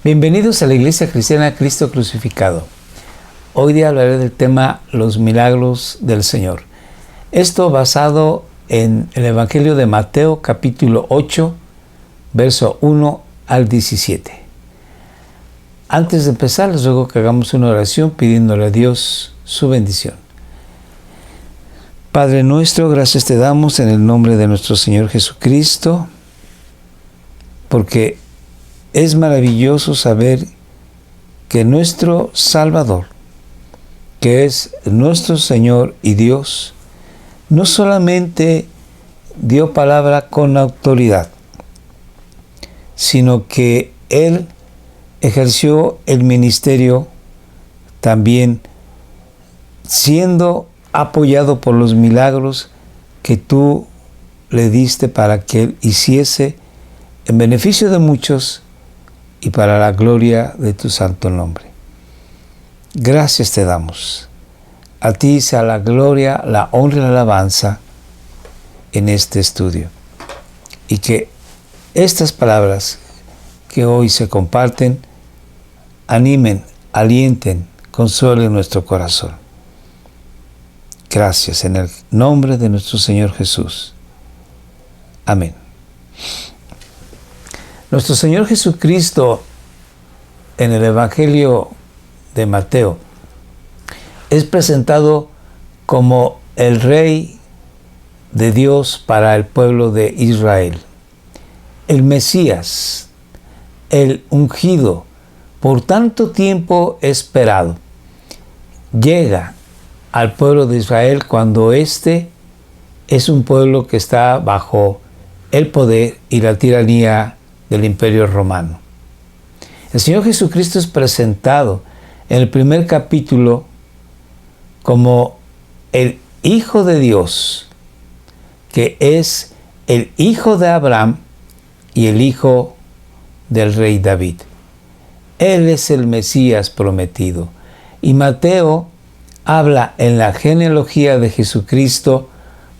Bienvenidos a la Iglesia Cristiana Cristo Crucificado. Hoy día hablaré del tema los milagros del Señor. Esto basado en el Evangelio de Mateo capítulo 8, verso 1 al 17. Antes de empezar, les ruego que hagamos una oración pidiéndole a Dios su bendición. Padre nuestro, gracias te damos en el nombre de nuestro Señor Jesucristo, porque es maravilloso saber que nuestro Salvador, que es nuestro Señor y Dios, no solamente dio palabra con autoridad, sino que Él ejerció el ministerio también siendo apoyado por los milagros que tú le diste para que Él hiciese en beneficio de muchos y para la gloria de tu santo nombre. Gracias te damos. A ti sea la gloria, la honra y la alabanza en este estudio. Y que estas palabras que hoy se comparten animen, alienten, consuelen nuestro corazón. Gracias en el nombre de nuestro Señor Jesús. Amén. Nuestro Señor Jesucristo en el Evangelio de Mateo es presentado como el Rey de Dios para el pueblo de Israel, el Mesías, el ungido, por tanto tiempo esperado. Llega al pueblo de Israel cuando éste es un pueblo que está bajo el poder y la tiranía del Imperio Romano. El Señor Jesucristo es presentado en el primer capítulo como el Hijo de Dios, que es el Hijo de Abraham y el Hijo del Rey David. Él es el Mesías prometido. Y Mateo habla en la genealogía de Jesucristo,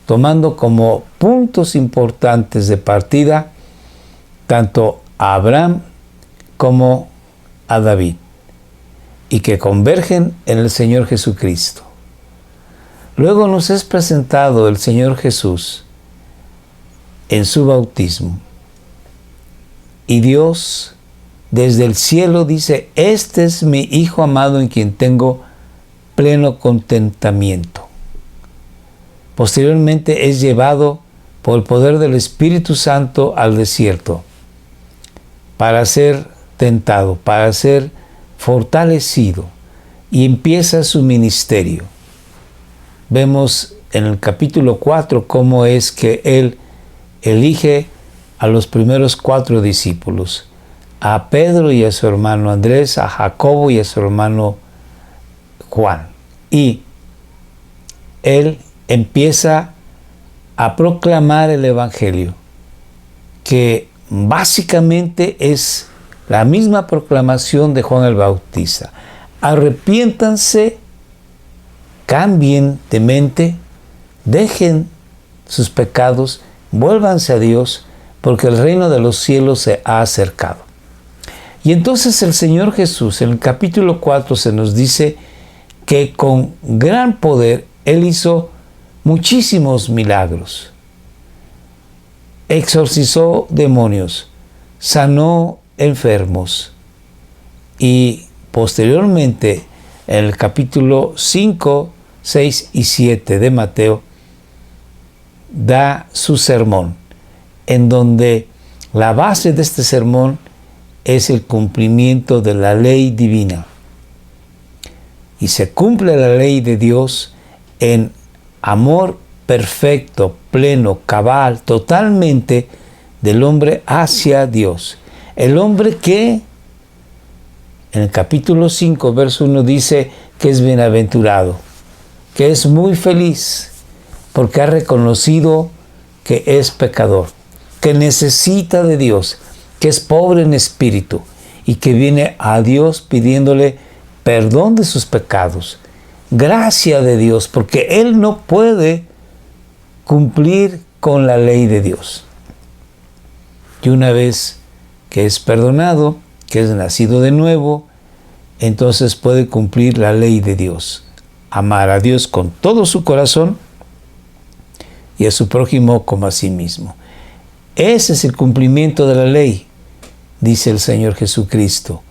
tomando como puntos importantes de partida tanto a Abraham como a David, y que convergen en el Señor Jesucristo. Luego nos es presentado el Señor Jesús en su bautismo. Y Dios desde el cielo dice: este es mi Hijo amado en quien tengo pleno contentamiento. Posteriormente es llevado por el poder del Espíritu Santo al desierto para ser tentado, para ser fortalecido, y empieza su ministerio. Vemos en el capítulo 4 cómo es que Él elige a los primeros 4 discípulos, a Pedro y a su hermano Andrés, a Jacobo y a su hermano Juan. Y Él empieza a proclamar el Evangelio, que básicamente es la misma proclamación de Juan el Bautista. Arrepiéntanse, cambien de mente, dejen sus pecados, vuélvanse a Dios, porque el reino de los cielos se ha acercado. Y entonces el Señor Jesús, en el capítulo 4, se nos dice que con gran poder Él hizo muchísimos milagros. Exorcizó demonios, sanó enfermos, y posteriormente en el capítulo 5, 6 y 7 de Mateo da su sermón, en donde la base de este sermón es el cumplimiento de la ley divina. Y se cumple la ley de Dios en amor perfecto, pleno, cabal, totalmente del hombre hacia Dios. El hombre que en el capítulo 5, verso 1 dice que es bienaventurado, que es muy feliz, porque ha reconocido que es pecador, que necesita de Dios, que es pobre en espíritu y que viene a Dios pidiéndole perdón de sus pecados, gracia de Dios, porque él no puede cumplir con la ley de Dios. Y una vez que es perdonado, que es nacido de nuevo, entonces puede cumplir la ley de Dios. Amar a Dios con todo su corazón y a su prójimo como a sí mismo. Ese es el cumplimiento de la ley, dice el Señor Jesucristo.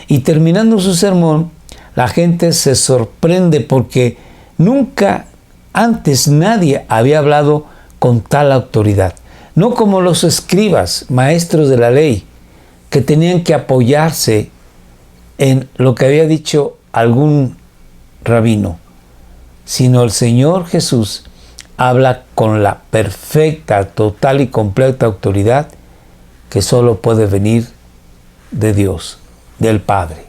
Y terminando su sermón, la gente se sorprende porque nunca antes nadie había hablado con tal autoridad. No como los escribas, maestros de la ley, que tenían que apoyarse en lo que había dicho algún rabino, sino el Señor Jesús habla con la perfecta, total y completa autoridad que solo puede venir de Dios, del Padre.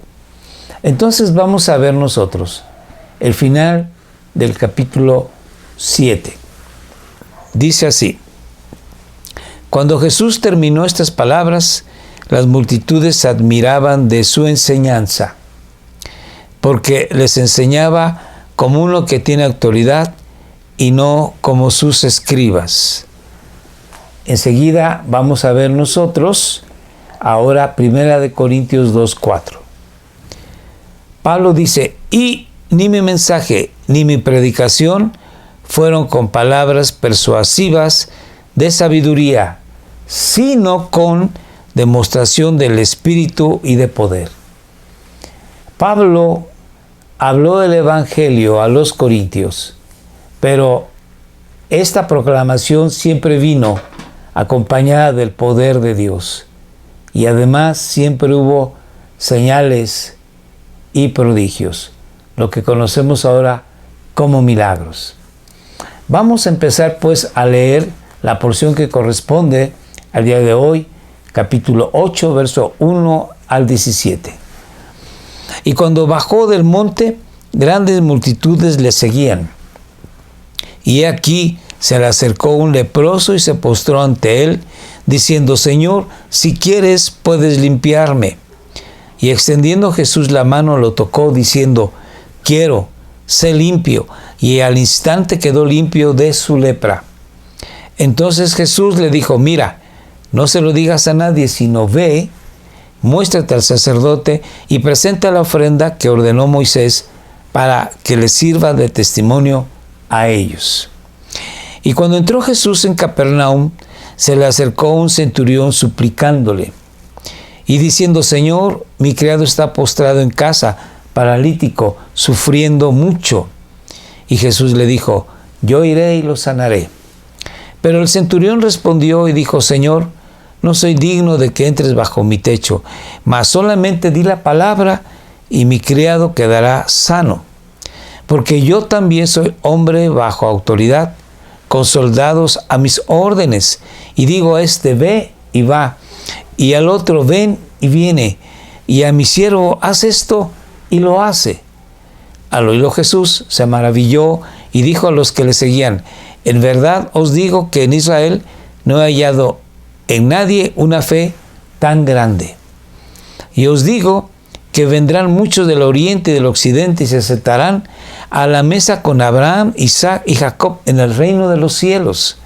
Entonces vamos a ver nosotros el final del capítulo 7. Dice así: cuando Jesús terminó estas palabras, las multitudes se admiraban de su enseñanza, porque les enseñaba como uno que tiene autoridad y no como sus escribas. Enseguida vamos a ver nosotros ahora 1 Corintios 2:4. Pablo dice: y ni mi mensaje ni mi predicación fueron con palabras persuasivas de sabiduría, sino con demostración del Espíritu y de poder. Pablo habló del Evangelio a los corintios, pero esta proclamación siempre vino acompañada del poder de Dios, y además siempre hubo señales y prodigios, lo que conocemos ahora como milagros. Vamos a empezar pues a leer la porción que corresponde al día de hoy, capítulo 8, verso 1 al 17. Y cuando bajó del monte, grandes multitudes le seguían. Y aquí se le acercó un leproso y se postró ante él, diciendo: Señor, si quieres, puedes limpiarme. Y extendiendo Jesús la mano, lo tocó, diciendo: quiero, sé limpio. Y al instante quedó limpio de su lepra. Entonces Jesús le dijo: mira, no se lo digas a nadie, sino ve, muéstrate al sacerdote y presenta la ofrenda que ordenó Moisés para que les sirva de testimonio a ellos. Y cuando entró Jesús en Capernaum, se le acercó un centurión suplicándole y diciendo: Señor, mi criado está postrado en casa, paralítico, sufriendo mucho. Y Jesús le dijo: yo iré y lo sanaré. Pero el centurión respondió y dijo: Señor, no soy digno de que entres bajo mi techo, mas solamente di la palabra y mi criado quedará sano. Porque yo también soy hombre bajo autoridad, con soldados a mis órdenes, y digo a este: ve y va, y al otro: ven y viene, y a mi siervo: haz esto, y lo hace. Al oírlo Jesús se maravilló y dijo a los que le seguían: en verdad os digo que en Israel no he hallado en nadie una fe tan grande. Y os digo que vendrán muchos del oriente y del occidente y se sentarán a la mesa con Abraham, Isaac y Jacob en el reino de los cielos.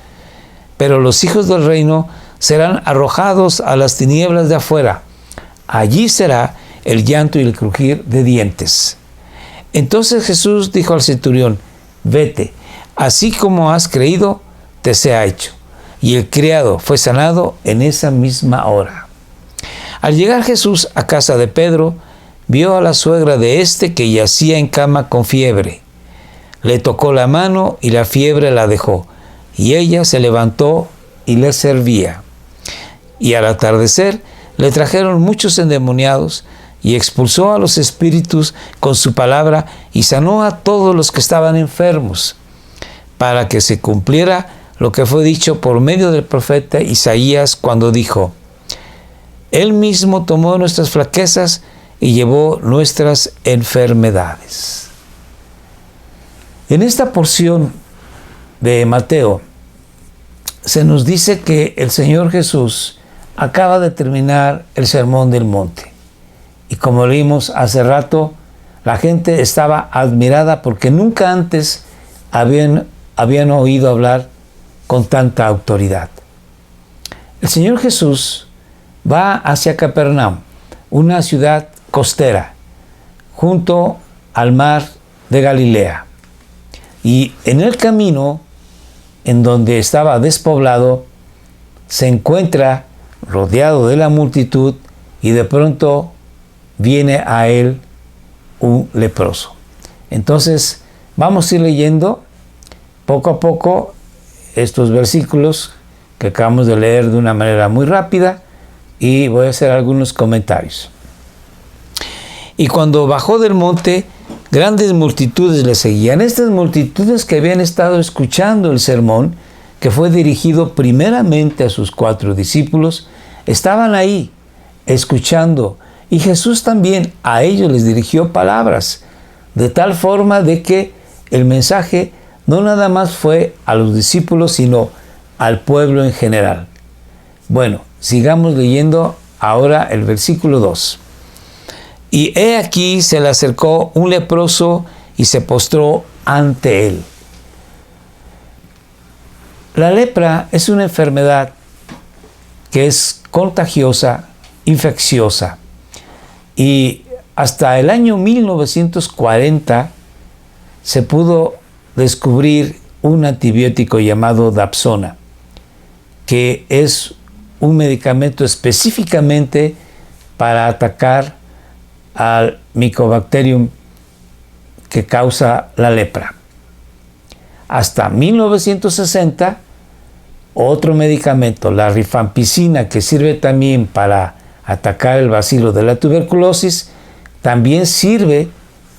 Pero los hijos del reino serán arrojados a las tinieblas de afuera. Allí será el llanto y el crujir de dientes. Entonces Jesús dijo al centurión: vete, así como has creído, te sea hecho. Y el criado fue sanado en esa misma hora. Al llegar Jesús a casa de Pedro, vio a la suegra de éste que yacía en cama con fiebre. Le tocó la mano y la fiebre la dejó, y ella se levantó y le servía. Y al atardecer le trajeron muchos endemoniados, y expulsó a los espíritus con su palabra, y sanó a todos los que estaban enfermos, para que se cumpliera lo que fue dicho por medio del profeta Isaías cuando dijo: Él mismo tomó nuestras flaquezas y llevó nuestras enfermedades. En esta porción de Mateo se nos dice que el Señor Jesús acaba de terminar el Sermón del Monte. Y como leímos hace rato, la gente estaba admirada porque nunca antes habían oído hablar con tanta autoridad. El Señor Jesús va hacia Capernaum, una ciudad costera, junto al mar de Galilea. Y en el camino, en donde estaba despoblado, se encuentra rodeado de la multitud y de pronto viene a él un leproso. Entonces, vamos a ir leyendo poco a poco estos versículos que acabamos de leer de una manera muy rápida y voy a hacer algunos comentarios. Y cuando bajó del monte, grandes multitudes le seguían. Estas multitudes que habían estado escuchando el sermón, que fue dirigido primeramente a sus 4 discípulos, estaban ahí escuchando. Y Jesús también a ellos les dirigió palabras, de tal forma de que el mensaje no nada más fue a los discípulos, sino al pueblo en general. Bueno, sigamos leyendo ahora el versículo 2. Y he aquí se le acercó un leproso y se postró ante él. La lepra es una enfermedad que es contagiosa, infecciosa. Y hasta el año 1940 se pudo descubrir un antibiótico llamado Dapsona, que es un medicamento específicamente para atacar al Mycobacterium que causa la lepra. Hasta 1960, otro medicamento, la rifampicina, que sirve también para atacar el bacilo de la tuberculosis, también sirve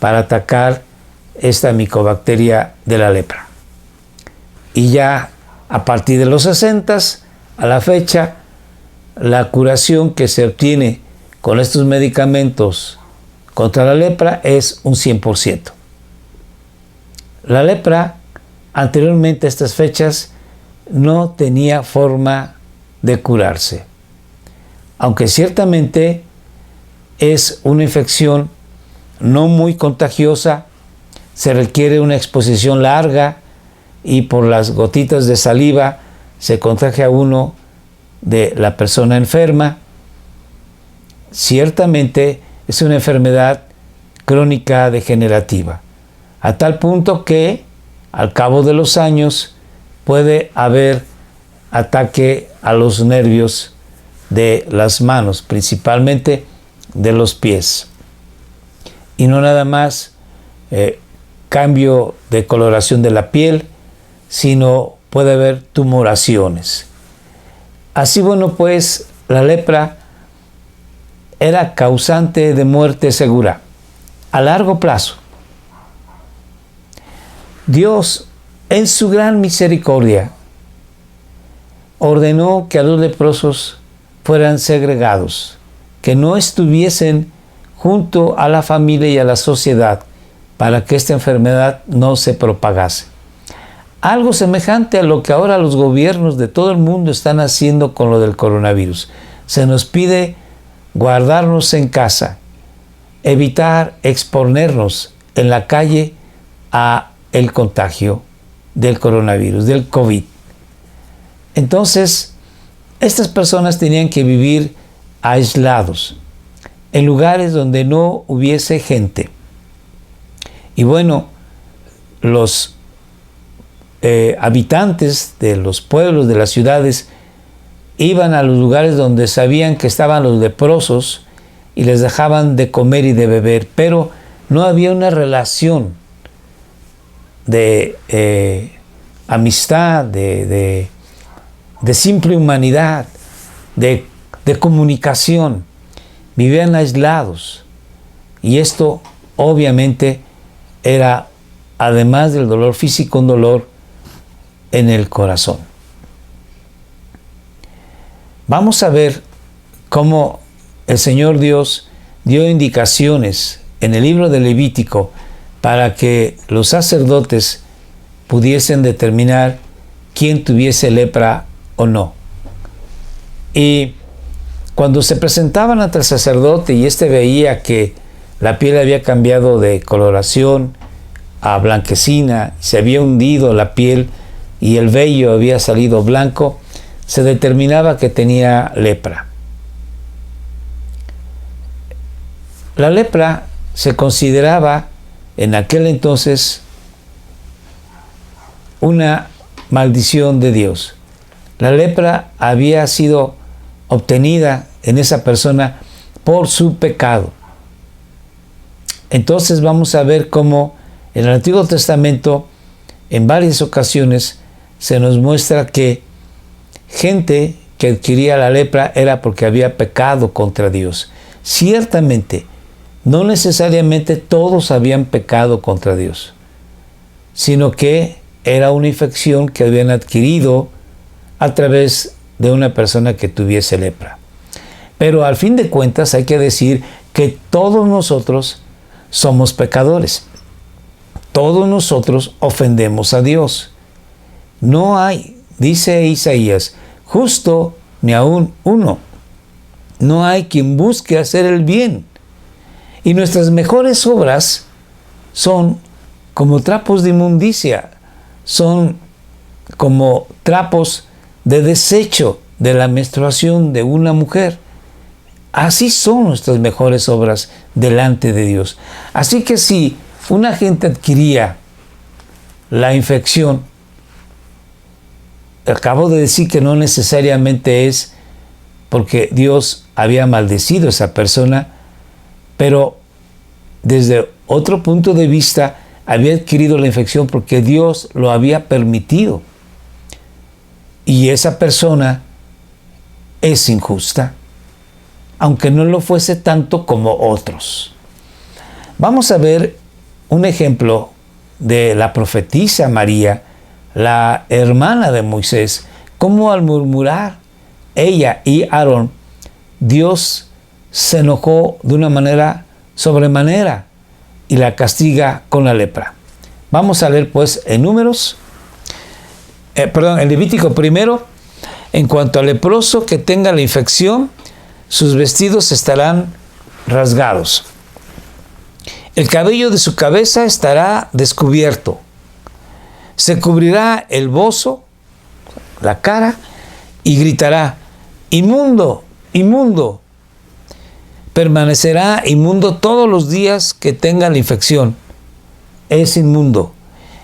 para atacar esta micobacteria de la lepra. Y ya a partir de los 60 a la fecha, la curación que se obtiene con estos medicamentos contra la lepra es un 100%. La lepra, anteriormente a estas fechas, no tenía forma de curarse. Aunque ciertamente es una infección no muy contagiosa, se requiere una exposición larga y por las gotitas de saliva se contagia uno de la persona enferma. Ciertamente es una enfermedad crónica degenerativa, a tal punto que al cabo de los años puede haber ataque a los nervios de las manos, principalmente de los pies. Y no nada más cambio de coloración de la piel, sino puede haber tumoraciones. Así, bueno, pues la lepra era causante de muerte segura a largo plazo. Dios, en su gran misericordia, ordenó que a los leprosos fueran segregados, que no estuviesen junto a la familia y a la sociedad para que esta enfermedad no se propagase. Algo semejante a lo que ahora los gobiernos de todo el mundo están haciendo con lo del coronavirus. Se nos pide guardarnos en casa, evitar exponernos en la calle a el contagio del coronavirus, del COVID. Entonces, estas personas tenían que vivir aislados, en lugares donde no hubiese gente. Y bueno, los habitantes de los pueblos, de las ciudades, iban a los lugares donde sabían que estaban los leprosos y les dejaban de comer y de beber, pero no había una relación de amistad, de simple humanidad, de comunicación. Vivían aislados y esto obviamente era, además del dolor físico, un dolor en el corazón. Vamos a ver cómo el Señor Dios dio indicaciones en el libro de Levítico para que los sacerdotes pudiesen determinar quién tuviese lepra o no. Y cuando se presentaban ante el sacerdote y éste veía que la piel había cambiado de coloración a blanquecina, se había hundido la piel y el vello había salido blanco, se determinaba que tenía lepra. La lepra se consideraba en aquel entonces una maldición de Dios. La lepra había sido obtenida en esa persona por su pecado. Entonces vamos a ver cómo en el Antiguo Testamento en varias ocasiones se nos muestra que gente que adquiría la lepra era porque había pecado contra Dios. Ciertamente, no necesariamente todos habían pecado contra Dios, sino que era una infección que habían adquirido a través de una persona que tuviese lepra. Pero al fin de cuentas hay que decir que todos nosotros somos pecadores. Todos nosotros ofendemos a Dios. No hay, dice Isaías, justo ni aún uno. No hay quien busque hacer el bien. Y nuestras mejores obras son como trapos de inmundicia, son como trapos de desecho de la menstruación de una mujer. Así son nuestras mejores obras delante de Dios. Así que si una gente adquiría la infección, acabo de decir que no necesariamente es porque Dios había maldecido a esa persona, pero desde otro punto de vista había adquirido la infección porque Dios lo había permitido. Y esa persona es injusta, aunque no lo fuese tanto como otros. Vamos a ver un ejemplo de la profetisa María, la hermana de Moisés, cómo al murmurar ella y Aarón, Dios se enojó de una manera sobremanera y la castiga con la lepra. Vamos a leer pues en en Levítico primero, en cuanto al leproso que tenga la infección, sus vestidos estarán rasgados. El cabello de su cabeza estará descubierto. Se cubrirá el bozo, la cara, y gritará: inmundo, inmundo. Permanecerá inmundo todos los días que tenga la infección. Es inmundo.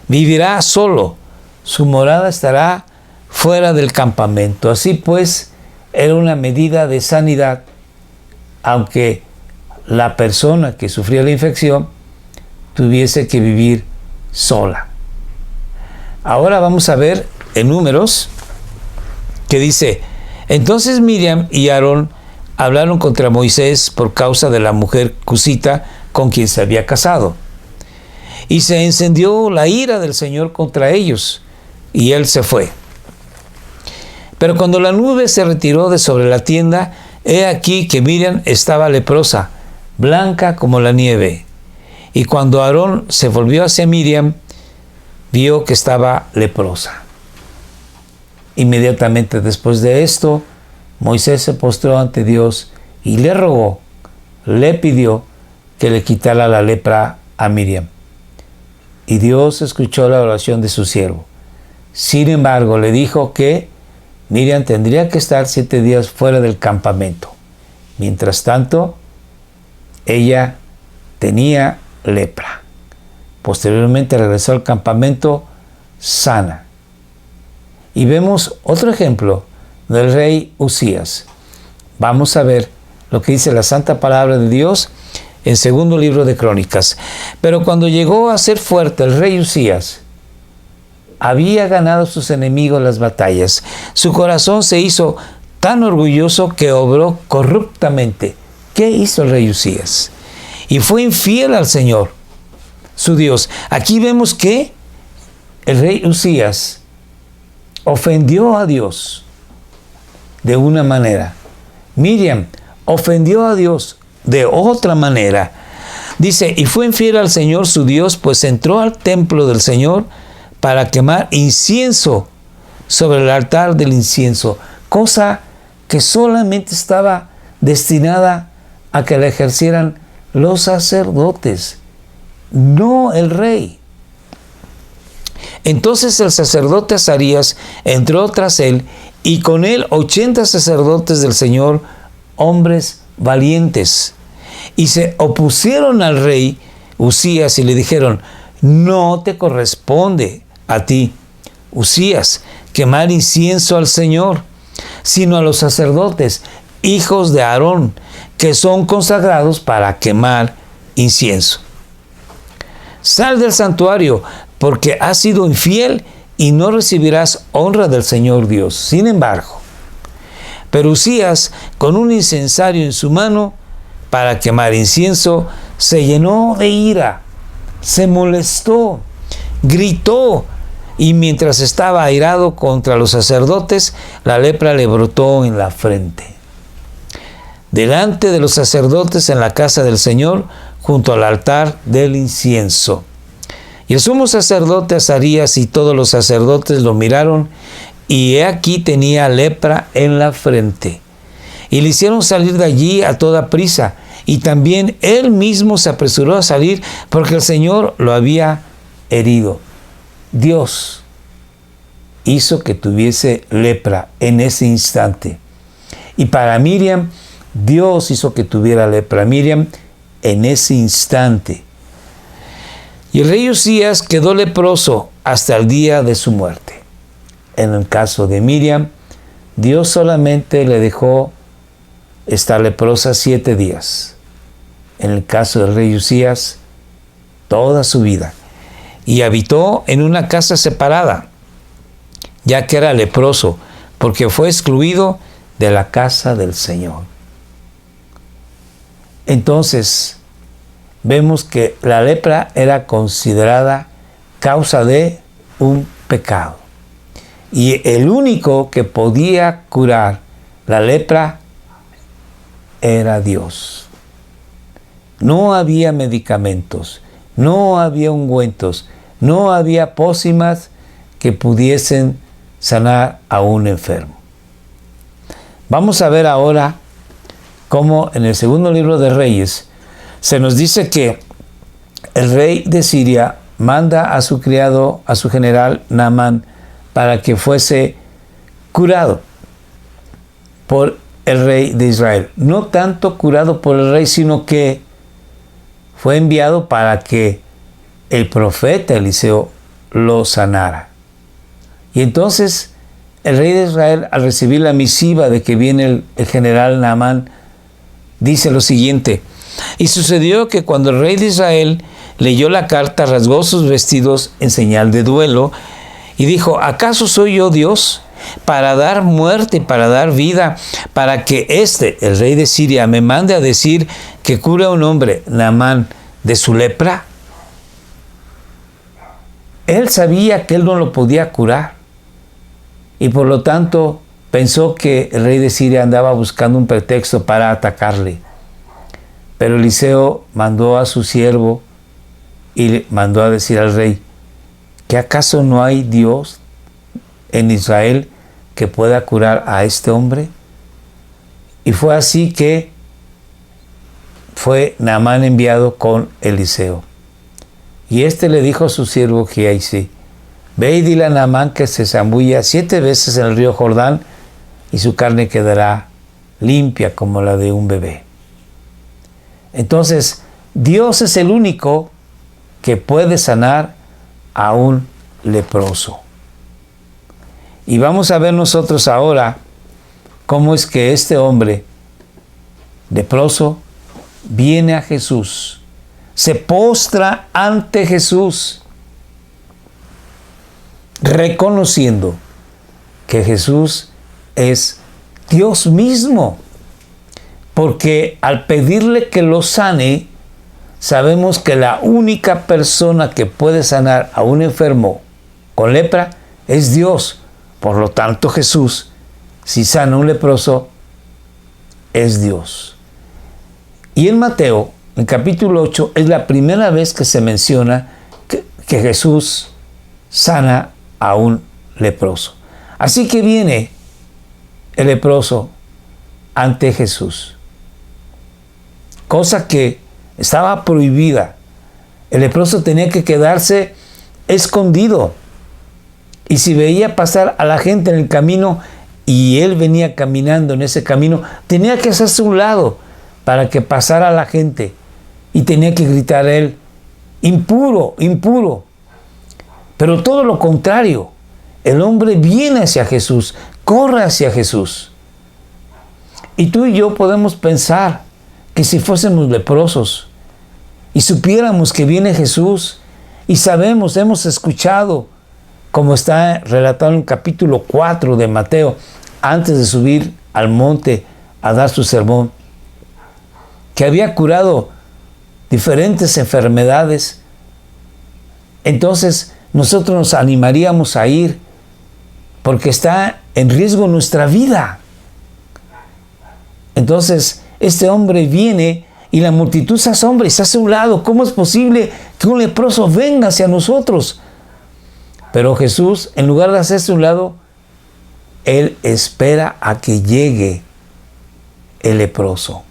Vivirá solo. Su morada estará fuera del campamento. Así pues, era una medida de sanidad, aunque la persona que sufría la infección tuviese que vivir sola. Ahora vamos a ver en Números que dice: entonces Miriam y Aarón hablaron contra Moisés por causa de la mujer cusita con quien se había casado. Y se encendió la ira del Señor contra ellos, y él se fue. Pero cuando la nube se retiró de sobre la tienda, he aquí que Miriam estaba leprosa, blanca como la nieve. Y cuando Aarón se volvió hacia Miriam, vio que estaba leprosa. Inmediatamente después de esto, Moisés se postró ante Dios y le rogó, le pidió que le quitara la lepra a Miriam. Y Dios escuchó la oración de su siervo. Sin embargo, le dijo que Miriam tendría que estar 7 días fuera del campamento. Mientras tanto, ella tenía lepra. Posteriormente regresó al campamento sana. Y vemos otro ejemplo del rey Usías. Vamos a ver lo que dice la santa palabra de Dios en segundo libro de Crónicas. Pero cuando llegó a ser fuerte el rey Usías, había ganado a sus enemigos las batallas. Su corazón se hizo tan orgulloso que obró corruptamente. ¿Qué hizo el rey Usías? Y fue infiel al Señor, su Dios. Aquí vemos que el rey Usías ofendió a Dios de una manera. Miriam ofendió a Dios de otra manera. Dice: y fue infiel al Señor su Dios, pues entró al templo del Señor para quemar incienso sobre el altar del incienso, cosa que solamente estaba destinada a que la ejercieran los sacerdotes, no el rey. Entonces el sacerdote Azarías entró tras él, y con él 80 sacerdotes del Señor, hombres valientes. y se opusieron al rey Usías y le dijeron: no te corresponde a ti, Usías, quemar incienso al Señor, sino a los sacerdotes, hijos de Aarón, que son consagrados para quemar incienso. Sal del santuario, porque has sido infiel y no recibirás honra del Señor Dios. Sin embargo, pero Usías, con un incensario en su mano para quemar incienso, se llenó de ira, se molestó, gritó, y mientras estaba airado contra los sacerdotes, la lepra le brotó en la frente. Delante de los sacerdotes en la casa del Señor, junto al altar del incienso. Y el sumo sacerdote Azarías y todos los sacerdotes lo miraron, y he aquí tenía lepra en la frente. Y le hicieron salir de allí a toda prisa, y también él mismo se apresuró a salir, porque el Señor lo había herido. Dios hizo que tuviese lepra en ese instante. Y para Miriam, Dios hizo que tuviera lepra. Miriam, en ese instante. Y el rey Usías quedó leproso hasta el día de su muerte. En el caso de Miriam, Dios solamente le dejó estar leprosa 7 días. En el caso del rey Usías, toda su vida. Y habitó en una casa separada, ya que era leproso, porque fue excluido de la casa del Señor. Entonces, vemos que la lepra era considerada causa de un pecado. Y el único que podía curar la lepra era Dios. No había medicamentos, no había ungüentos, no había pócimas que pudiesen sanar a un enfermo. Vamos a ver ahora cómo en el segundo libro de Reyes se nos dice que el rey de Siria manda a su criado, a su general Naamán, para que fuese curado por el rey de Israel. No tanto curado por el rey, sino que fue enviado para que el profeta Eliseo lo sanara. Y entonces el rey de Israel, al recibir la misiva de que viene el general Naamán, dice lo siguiente: y sucedió que cuando el rey de Israel leyó la carta, rasgó sus vestidos en señal de duelo y dijo: ¿acaso soy yo Dios para dar muerte, para dar vida, para que el rey de Siria, me mande a decir que cure a un hombre, Naamán, de su lepra? Él sabía que él no lo podía curar y por lo tanto pensó que el rey de Siria andaba buscando un pretexto para atacarle. Pero Eliseo mandó a su siervo y le mandó a decir al rey: ¿que acaso no hay Dios en Israel que pueda curar a este hombre? Y fue así que fue Naamán enviado con Eliseo. Y le dijo a su siervo Giezi: ve y dile a Naamán que se zambulla 7 veces en el río Jordán y su carne quedará limpia como la de un bebé. Entonces, Dios es el único que puede sanar a un leproso. Y vamos a ver nosotros ahora cómo es que este hombre leproso viene a Jesús, se postra ante Jesús, reconociendo que Jesús es Dios mismo, porque al pedirle que lo sane, sabemos que la única persona que puede sanar a un enfermo con lepra es Dios. Por lo tanto, Jesús, si sana a un leproso, es Dios. Y en Mateo, en capítulo 8, es la primera vez que se menciona que Jesús sana a un leproso. Así que viene el leproso ante Jesús, cosa que estaba prohibida. El leproso tenía que quedarse escondido. Y si veía pasar a la gente en el camino y él venía caminando en ese camino, tenía que hacerse a un lado para que pasara la gente y tenía que gritar a él, impuro, impuro. Pero todo lo contrario, el hombre viene hacia Jesús, corre hacia Jesús. Y tú y yo podemos pensar que si fuésemos leprosos y supiéramos que viene Jesús y sabemos, hemos escuchado, como está relatado en el capítulo 4 de Mateo, antes de subir al monte a dar su sermón, que había curado diferentes enfermedades, entonces nosotros nos animaríamos a ir porque está en riesgo nuestra vida. Entonces este hombre viene y la multitud se asombra y se hace a un lado. ¿Cómo es posible que un leproso venga hacia nosotros? Pero Jesús, en lugar de hacerse a un lado, Él espera a que llegue el leproso.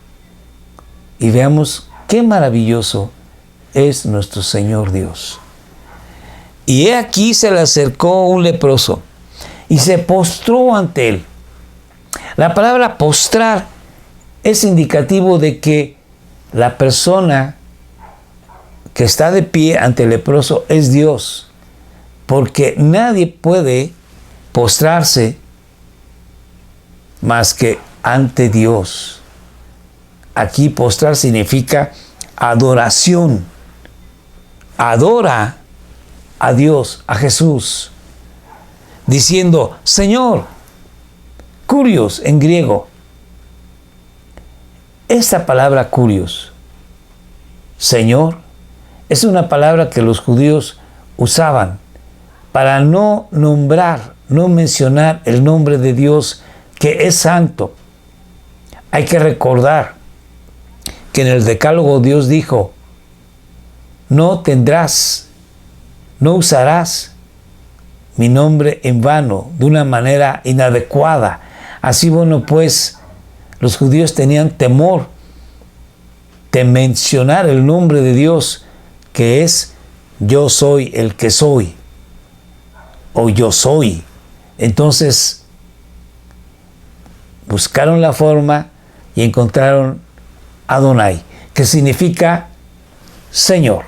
Y veamos qué maravilloso es nuestro Señor Dios. Y he aquí se le acercó un leproso y se postró ante Él. La palabra postrar es indicativo de que la persona que está de pie ante el leproso es Dios, porque nadie puede postrarse más que ante Dios. Aquí postrar significa adoración. Adora a Dios, a Jesús, diciendo, Señor, kurios en griego. Esta palabra kurios, Señor, es una palabra que los judíos usaban para no nombrar, no mencionar el nombre de Dios, que es santo. Hay que recordar que en el Decálogo Dios dijo, no tendrás, no usarás mi nombre en vano, de una manera inadecuada. Así, bueno, pues los judíos tenían temor de mencionar el nombre de Dios, que es yo soy el que soy, o yo soy. Entonces buscaron la forma y encontraron Adonai, que significa Señor.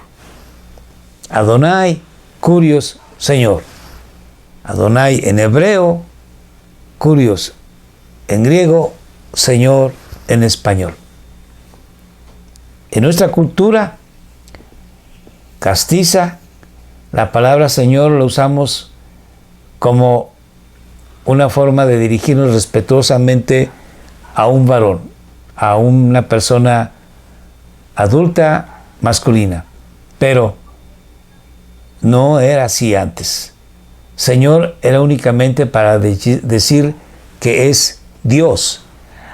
Adonai, kurios, Señor. Adonai en hebreo, kurios en griego, Señor en español. En nuestra cultura castiza, la palabra Señor la usamos como una forma de dirigirnos respetuosamente a un varón, a una persona adulta masculina. Pero no era así antes. Señor era únicamente para decir que es Dios.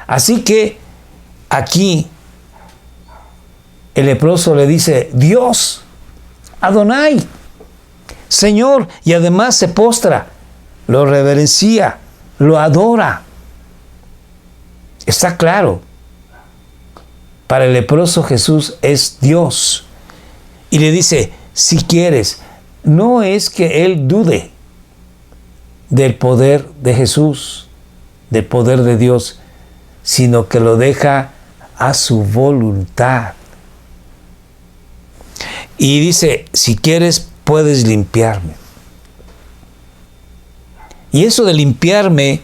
Así que aquí el leproso le dice, Dios, Adonai, Señor, y además se postra, lo reverencia, lo adora. Está claro, para el leproso Jesús es Dios. Y le dice, si quieres, no es que él dude del poder de Jesús, del poder de Dios, sino que lo deja a su voluntad. Y dice, si quieres, puedes limpiarme. Y eso de limpiarme,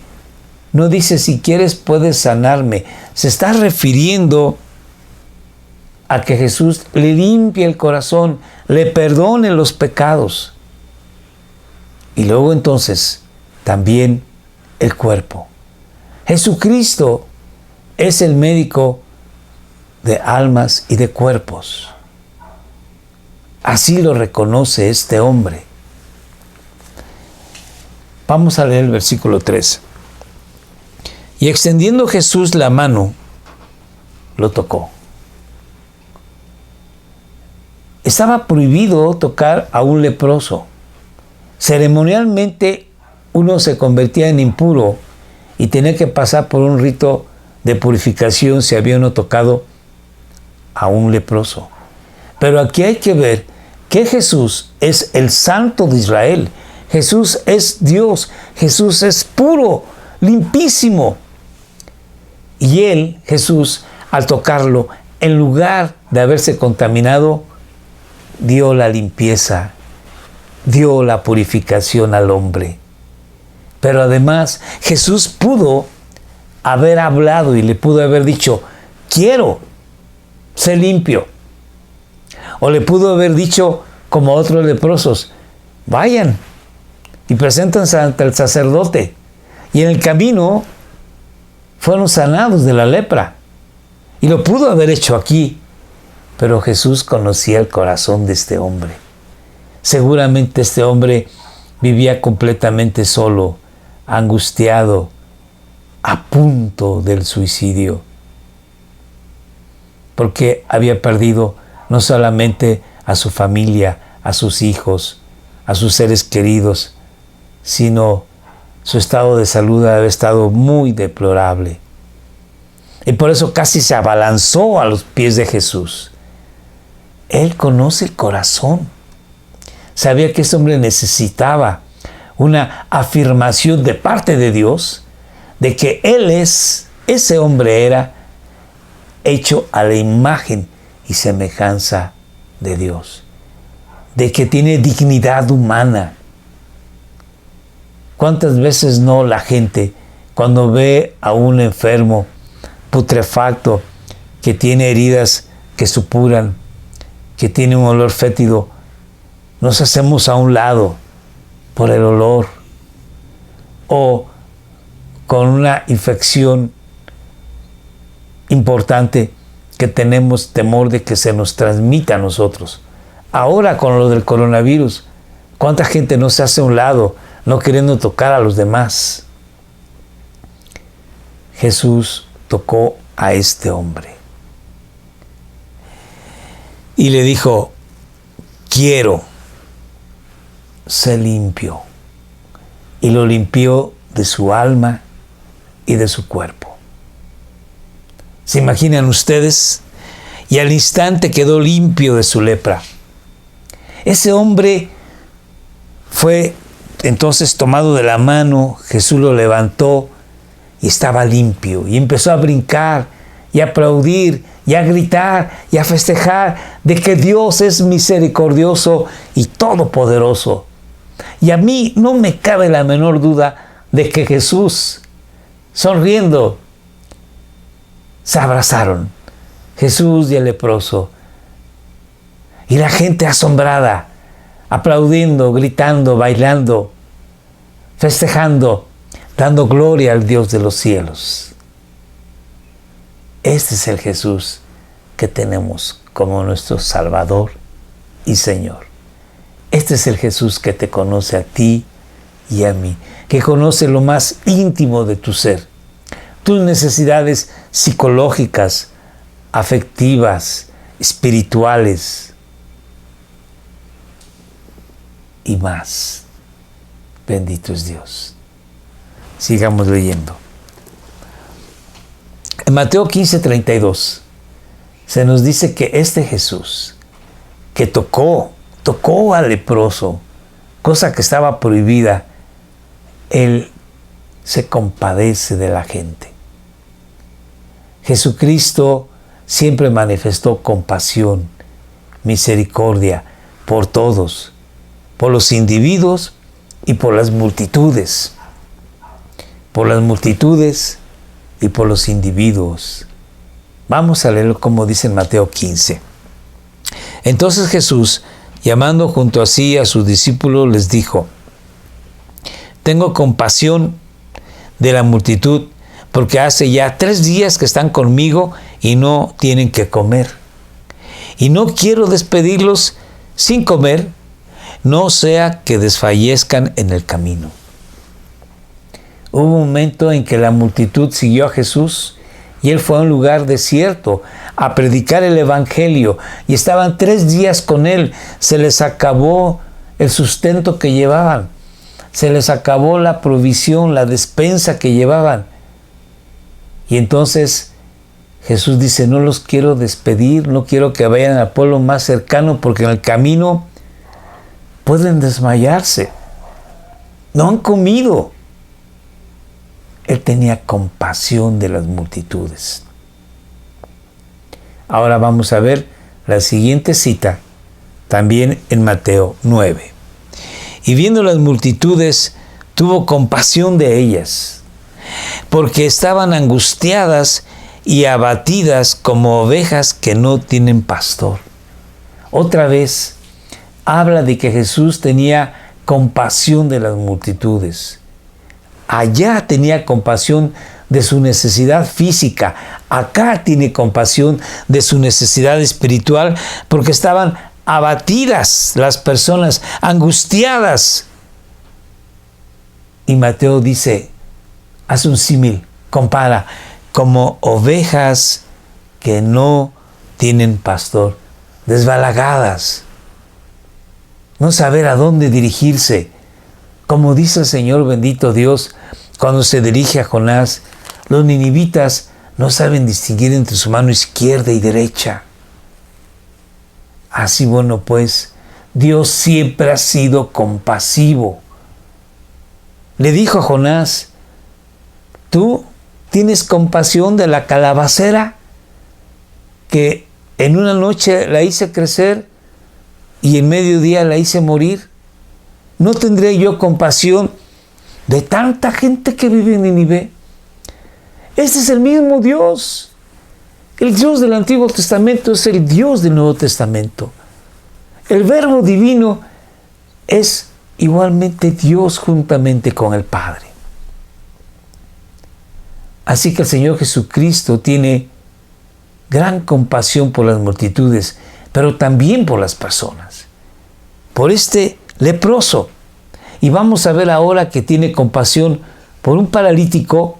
no dice si quieres, puedes sanarme. Se está refiriendo a que Jesús le limpie el corazón, le perdone los pecados. Y luego entonces, también el cuerpo. Jesucristo es el médico de almas y de cuerpos. Así lo reconoce este hombre. Vamos a leer el versículo 3. Y extendiendo Jesús la mano, lo tocó. Estaba prohibido tocar a un leproso. Ceremonialmente uno se convertía en impuro y tenía que pasar por un rito de purificación si había uno tocado a un leproso. Pero aquí hay que ver que Jesús es el Santo de Israel. Jesús es Dios. Jesús es puro, limpísimo. Y Él, Jesús, al tocarlo, en lugar de haberse contaminado, dio la limpieza, dio la purificación al hombre. Pero además Jesús pudo haber hablado y le pudo haber dicho, quiero, sé limpio. O le pudo haber dicho, como otros leprosos, vayan y preséntense ante el sacerdote. Y en el camino fueron sanados de la lepra. Y lo pudo haber hecho aquí. Pero Jesús conocía el corazón de este hombre. Seguramente este hombre vivía completamente solo, angustiado, a punto del suicidio. Porque había perdido no solamente a su familia, a sus hijos, a sus seres queridos, sino su estado de salud había estado muy deplorable. Y por eso casi se abalanzó a los pies de Jesús. Él conoce el corazón. Sabía que ese hombre necesitaba una afirmación de parte de Dios de que Él es, ese hombre era hecho a la imagen y semejanza de Dios, de que tiene dignidad humana. ¿Cuántas veces no la gente, cuando ve a un enfermo putrefacto, que tiene heridas que supuran, que tiene un olor fétido, nos hacemos a un lado por el olor? O con una infección importante que tenemos temor de que se nos transmita a nosotros. Ahora con lo del coronavirus, ¿cuánta gente no se hace a un lado, no queriendo tocar a los demás? Jesús tocó a este hombre y le dijo, quiero, sé limpio. Y lo limpió de su alma y de su cuerpo. ¿Se imaginan ustedes? Y al instante quedó limpio de su lepra. Ese hombre fue entonces tomado de la mano, Jesús lo levantó y estaba limpio. Y empezó a brincar y a aplaudir y a gritar y a festejar de que Dios es misericordioso y todopoderoso. Y a mí no me cabe la menor duda de que Jesús, sonriendo, se abrazaron, Jesús y el leproso. Y la gente asombrada, aplaudiendo, gritando, bailando, festejando, dando gloria al Dios de los cielos. Este es el Jesús que tenemos como nuestro Salvador y Señor. Este es el Jesús que te conoce a ti y a mí, que conoce lo más íntimo de tu ser, tus necesidades psicológicas, afectivas, espirituales y más. Bendito es Dios. Sigamos leyendo. En Mateo 15:32 se nos dice que este Jesús que tocó al leproso, cosa que estaba prohibida, Él se compadece de la gente. Jesucristo siempre manifestó compasión, misericordia por todos, por los individuos y por las multitudes. Por las multitudes y por los individuos. Vamos a leerlo como dice en Mateo 15. Entonces Jesús, llamando junto a sí a sus discípulos, les dijo: tengo compasión de la multitud, porque hace ya 3 días que están conmigo y no tienen que comer. Y no quiero despedirlos sin comer, no sea que desfallezcan en el camino. Hubo un momento en que la multitud siguió a Jesús y Él fue a un lugar desierto a predicar el Evangelio. Y estaban 3 días con Él. Se les acabó el sustento que llevaban. Se les acabó la provisión, la despensa que llevaban. Y entonces Jesús dice: no los quiero despedir, no quiero que vayan al pueblo más cercano, porque en el camino pueden desmayarse. No han comido. Él tenía compasión de las multitudes. Ahora vamos a ver la siguiente cita, también en Mateo 9. Y viendo las multitudes, tuvo compasión de ellas, porque estaban angustiadas y abatidas como ovejas que no tienen pastor. Otra vez habla de que Jesús tenía compasión de las multitudes. Allá tenía compasión de su necesidad física. Acá tiene compasión de su necesidad espiritual, porque estaban abatidas las personas, angustiadas. Y Mateo dice, hace un símil, compara, como ovejas que no tienen pastor, desbalagadas, no saber a dónde dirigirse. Como dice el Señor bendito Dios, cuando se dirige a Jonás, los ninivitas no saben distinguir entre su mano izquierda y derecha. Así, bueno, pues, Dios siempre ha sido compasivo. Le dijo a Jonás, tú tienes compasión de la calabacera que en una noche la hice crecer y en mediodía la hice morir. ¿No tendré yo compasión de tanta gente que vive en Nínive? Este es el mismo Dios. El Dios del Antiguo Testamento es el Dios del Nuevo Testamento. El Verbo Divino es igualmente Dios juntamente con el Padre. Así que el Señor Jesucristo tiene gran compasión por las multitudes, pero también por las personas. Por este leproso. Y vamos a ver ahora que tiene compasión por un paralítico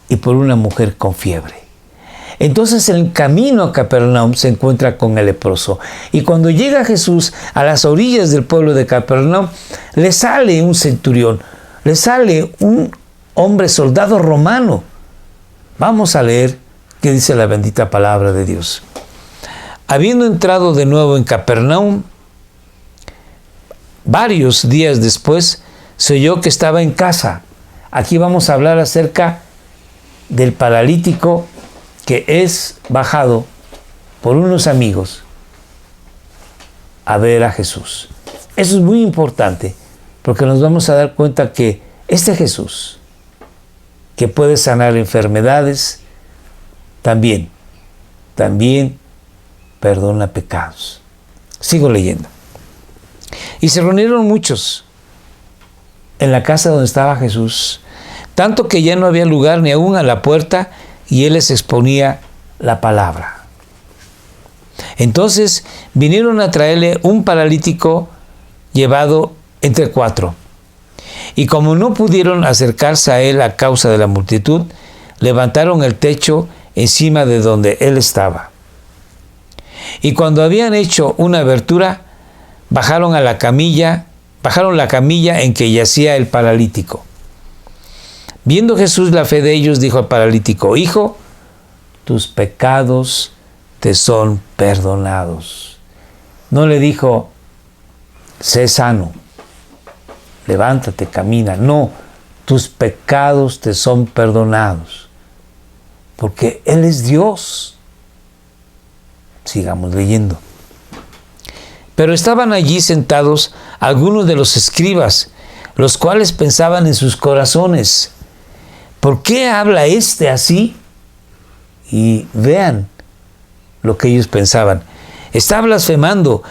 y por una mujer con fiebre. Entonces, en el camino a Capernaum se encuentra con el leproso. Y cuando llega Jesús a las orillas del pueblo de Capernaum, le sale un centurión, le sale un hombre soldado romano. Vamos a leer qué dice la bendita palabra de Dios. Habiendo entrado de nuevo en Capernaum, varios días después, se oyó que estaba en casa. Aquí vamos a hablar acerca del paralítico que es bajado por unos amigos a ver a Jesús. Eso es muy importante, porque nos vamos a dar cuenta que este Jesús, que puede sanar enfermedades, también perdona pecados. Sigo leyendo. Y se reunieron muchos en la casa donde estaba Jesús, tanto que ya no había lugar ni aún a la puerta, y él les exponía la palabra. Entonces vinieron a traerle un paralítico llevado entre 4. Y como no pudieron acercarse a él a causa de la multitud, levantaron el techo encima de donde él estaba. Y cuando habían hecho una abertura, bajaron la camilla en que yacía el paralítico. Viendo Jesús la fe de ellos, dijo al paralítico, hijo, tus pecados te son perdonados. No le dijo, sé sano, levántate, camina. No, tus pecados te son perdonados. Porque Él es Dios. Sigamos leyendo. Pero estaban allí sentados algunos de los escribas, los cuales pensaban en sus corazones, ¿por qué habla este así? Y vean lo que ellos pensaban. Está blasfemando.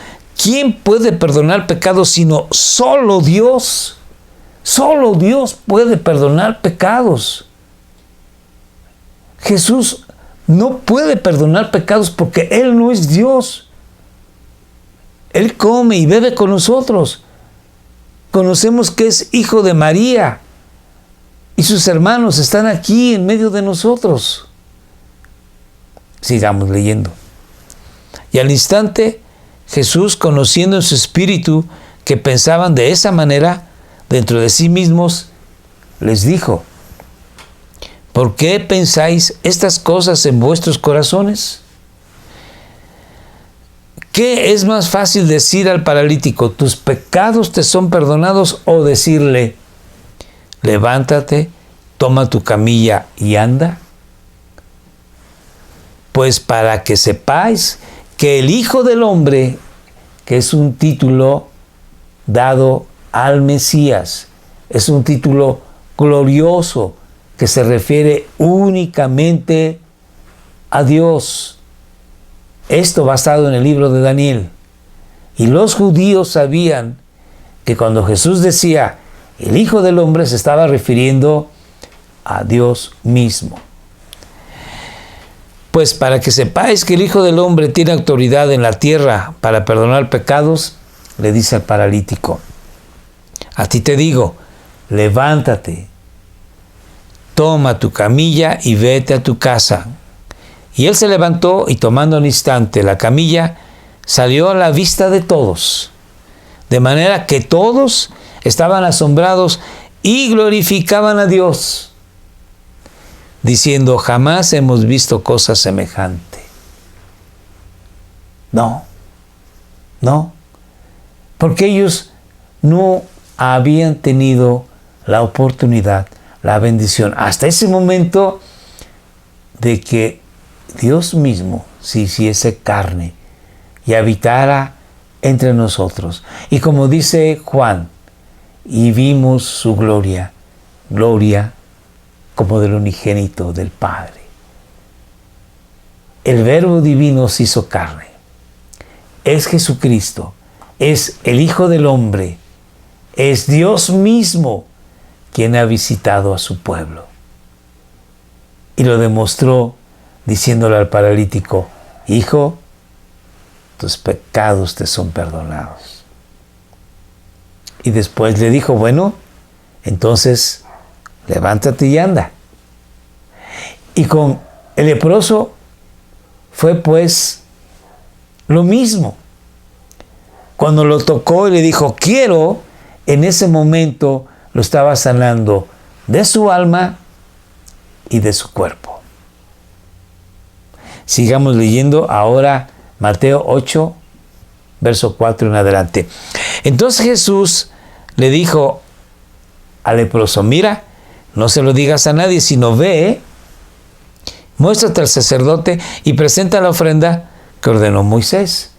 ¿Quién puede perdonar pecados sino solo Dios? Solo Dios puede perdonar pecados. Jesús no puede perdonar pecados porque Él no es Dios. Él come y bebe con nosotros. Conocemos que es hijo de María. Y sus hermanos están aquí en medio de nosotros. Sigamos leyendo. Y al instante, Jesús, conociendo en su espíritu que pensaban de esa manera, dentro de sí mismos, les dijo, ¿por qué pensáis estas cosas en vuestros corazones? ¿Qué es más fácil decir al paralítico, tus pecados te son perdonados, o decirle, levántate, toma tu camilla y anda? pues para que sepáis que el Hijo del Hombre, que es un título dado al Mesías, es un título glorioso que se refiere únicamente a Dios. Esto basado en el libro de Daniel. Y los judíos sabían que cuando Jesús decía el Hijo del Hombre se estaba refiriendo a Dios mismo. Pues para que sepáis que el Hijo del Hombre tiene autoridad en la tierra para perdonar pecados, le dice al paralítico, a ti te digo, levántate, toma tu camilla y vete a tu casa. Y él se levantó y tomando al instante la camilla, salió a la vista de todos, de manera que todos estaban asombrados y glorificaban a Dios, diciendo, jamás hemos visto cosa semejante. No, porque ellos no habían tenido la oportunidad, la bendición, hasta ese momento de que Dios mismo se hiciese carne y habitara entre nosotros. Y como dice Juan, y vimos su gloria, gloria como del unigénito del Padre. El Verbo divino se hizo carne. Es Jesucristo, es el Hijo del Hombre, es Dios mismo quien ha visitado a su pueblo. Y lo demostró diciéndole al paralítico, hijo, tus pecados te son perdonados. Y después le dijo, bueno, entonces levántate y anda. Y con el leproso fue pues lo mismo. Cuando lo tocó y le dijo, quiero, en ese momento lo estaba sanando de su alma y de su cuerpo. Sigamos leyendo ahora Mateo 8, verso 4 en adelante. Entonces Jesús le dijo al leproso, mira, no se lo digas a nadie, sino ve, muéstrate al sacerdote y presenta la ofrenda que ordenó Moisés,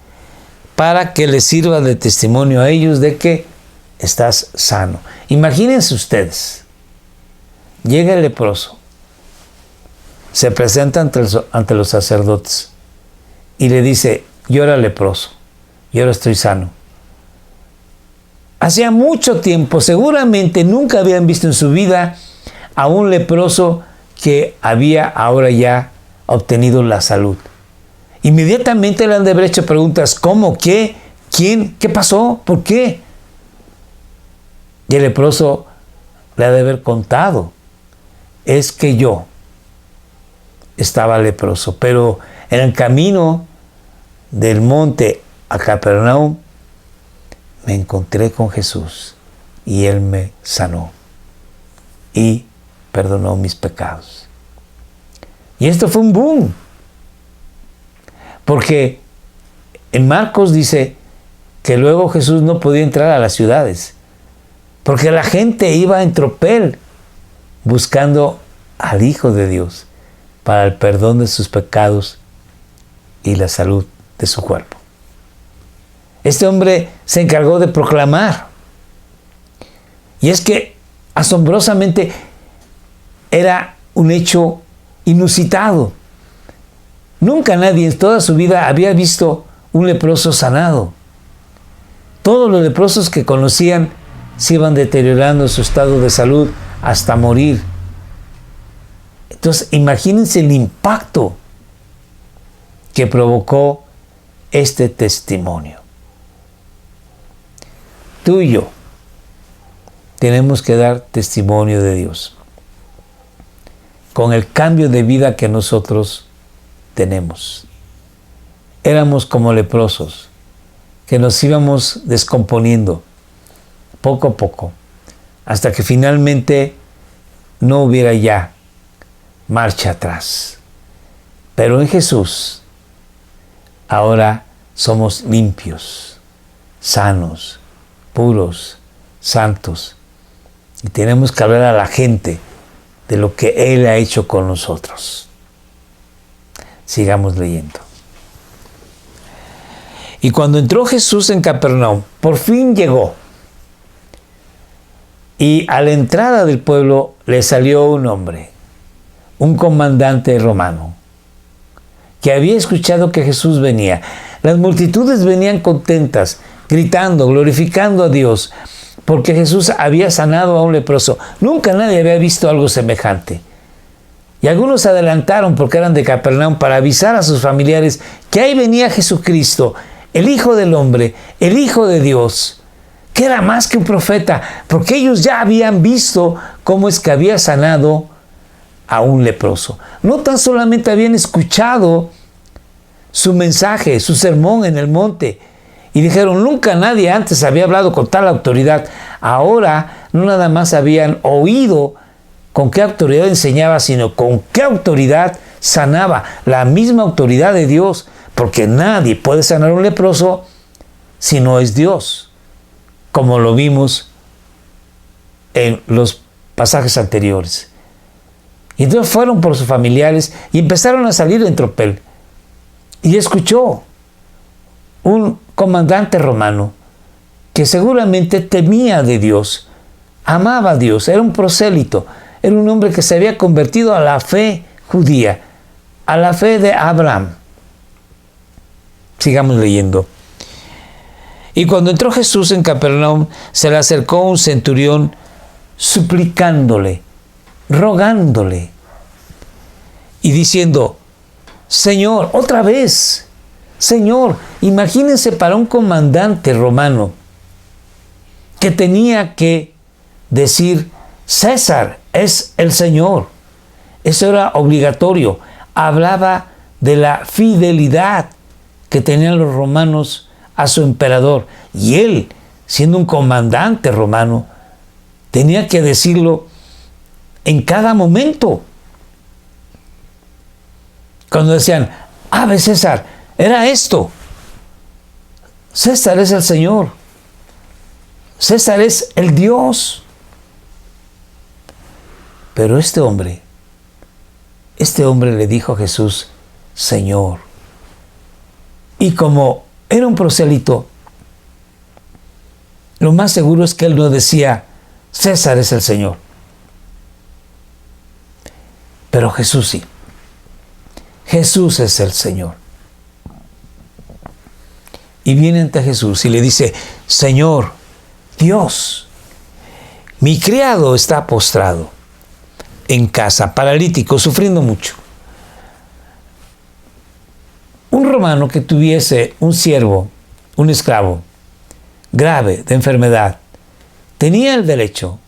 para que les sirva de testimonio a ellos de que estás sano. Imagínense ustedes, llega el leproso, se presenta ante los sacerdotes y le dice, yo era leproso y ahora estoy sano. Hacía mucho tiempo, seguramente nunca habían visto en su vida a un leproso que había ahora ya obtenido la salud. Inmediatamente le han de haber hecho preguntas, ¿cómo? ¿Qué? ¿Quién? ¿Qué pasó? ¿Por qué? Y el leproso le ha de haber contado, es que yo estaba leproso, pero en el camino del monte a Capernaum me encontré con Jesús y Él me sanó y perdonó mis pecados. Y esto fue un boom, porque en Marcos dice que luego Jesús no podía entrar a las ciudades, porque la gente iba en tropel buscando al Hijo de Dios para el perdón de sus pecados y la salud de su cuerpo. Este hombre se encargó de proclamar. Y es que asombrosamente era un hecho inusitado. Nunca nadie en toda su vida había visto un leproso sanado. Todos los leprosos que conocían se iban deteriorando su estado de salud hasta morir. Entonces, imagínense el impacto que provocó este testimonio. Tú y yo tenemos que dar testimonio de Dios con el cambio de vida que nosotros tenemos. Éramos como leprosos que nos íbamos descomponiendo poco a poco hasta que finalmente no hubiera ya marcha atrás. Pero en Jesús ahora somos limpios, sanos, puros, santos. Y tenemos que hablar a la gente de lo que Él ha hecho con nosotros. Sigamos leyendo. Y cuando entró Jesús en Capernaum, por fin llegó. Y a la entrada del pueblo le salió un hombre, un comandante romano, que había escuchado que Jesús venía. Las multitudes venían contentas, gritando, glorificando a Dios, porque Jesús había sanado a un leproso. Nunca nadie había visto algo semejante. Y algunos se adelantaron porque eran de Capernaum para avisar a sus familiares que ahí venía Jesucristo, el Hijo del Hombre, el Hijo de Dios, que era más que un profeta, porque ellos ya habían visto cómo es que había sanado a un leproso. No tan solamente habían escuchado su mensaje, su sermón en el monte, y dijeron, nunca nadie antes había hablado con tal autoridad. Ahora no nada más habían oído con qué autoridad enseñaba, sino con qué autoridad sanaba. La misma autoridad de Dios, porque nadie puede sanar a un leproso si no es Dios, como lo vimos en los pasajes anteriores. Y entonces fueron por sus familiares y empezaron a salir en tropel. Y escuchó un comandante romano que seguramente temía de Dios, amaba a Dios, era un prosélito, era un hombre que se había convertido a la fe judía, a la fe de Abraham. Sigamos leyendo. Y cuando entró Jesús en Capernaum, se le acercó un centurión suplicándole, rogándole y diciendo, Señor, otra vez, Señor, imagínense para un comandante romano que tenía que decir, César es el Señor. Eso era obligatorio. Hablaba de la fidelidad que tenían los romanos a su emperador. Y él, siendo un comandante romano, tenía que decirlo en cada momento. Cuando decían, Ave César, era esto. César es el Señor. César es el Dios. Pero este hombre le dijo a Jesús, Señor. Y como era un prosélito, lo más seguro es que él no decía, César es el Señor. Pero Jesús sí. Jesús es el Señor. Y viene ante Jesús y le dice, Señor, Dios, mi criado está postrado en casa, paralítico, sufriendo mucho. Un romano que tuviese un siervo, un esclavo, grave de enfermedad, tenía el derecho,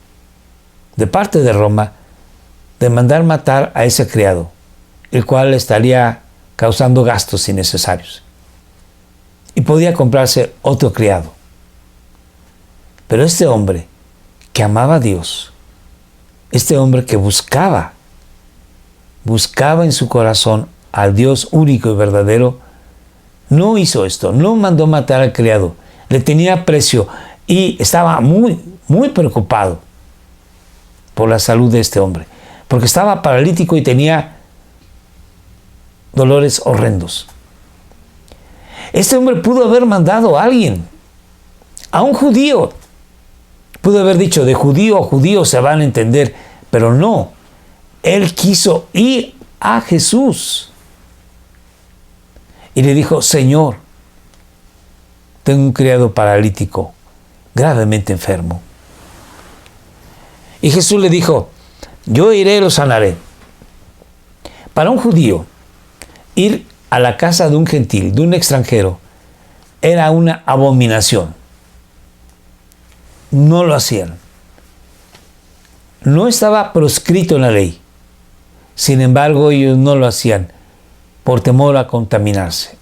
de parte de Roma, de mandar matar a ese criado, el cual estaría causando gastos innecesarios. Y podía comprarse otro criado. Pero este hombre que amaba a Dios, este hombre que buscaba en su corazón al Dios único y verdadero, no hizo esto, no mandó matar al criado, le tenía aprecio y estaba muy, muy preocupado por la salud de este hombre, porque estaba paralítico y tenía dolores horrendos. Este hombre pudo haber mandado a alguien, a un judío, pudo haber dicho, de judío a judío se van a entender, pero no, él quiso ir a Jesús y le dijo, Señor, tengo un criado paralítico, gravemente enfermo. Y Jesús le dijo, yo iré y lo sanaré. Para un judío, ir a la casa de un gentil, de un extranjero, era una abominación. No lo hacían. No estaba proscrito en la ley. Sin embargo, ellos no lo hacían por temor a contaminarse.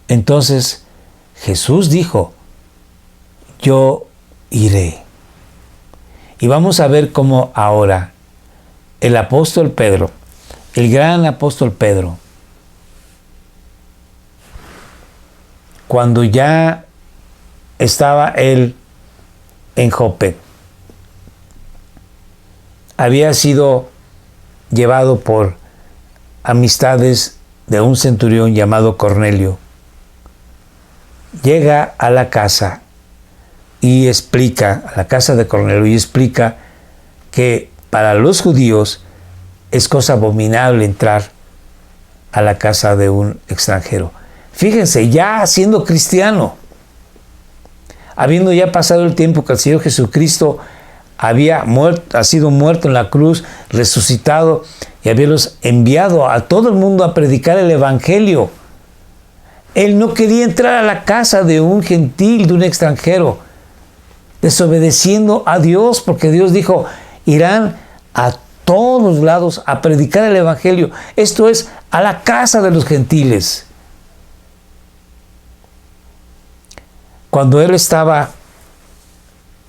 Entonces, Jesús dijo, yo iré. Y vamos a ver cómo ahora el apóstol Pedro, el gran apóstol Pedro, cuando ya estaba él en Jope, había sido llevado por amistades de un centurión llamado Cornelio. Llega a la casa y explica, a la casa de Cornelio, y explica que para los judíos es cosa abominable entrar a la casa de un extranjero. Fíjense, ya siendo cristiano, habiendo ya pasado el tiempo que el Señor Jesucristo ha sido muerto en la cruz, resucitado, y habíalos enviado a todo el mundo a predicar el Evangelio. Él no quería entrar a la casa de un gentil, de un extranjero, desobedeciendo a Dios, porque Dios dijo, irán a todos lados a predicar el Evangelio. Esto es, a la casa de los gentiles. Cuando él estaba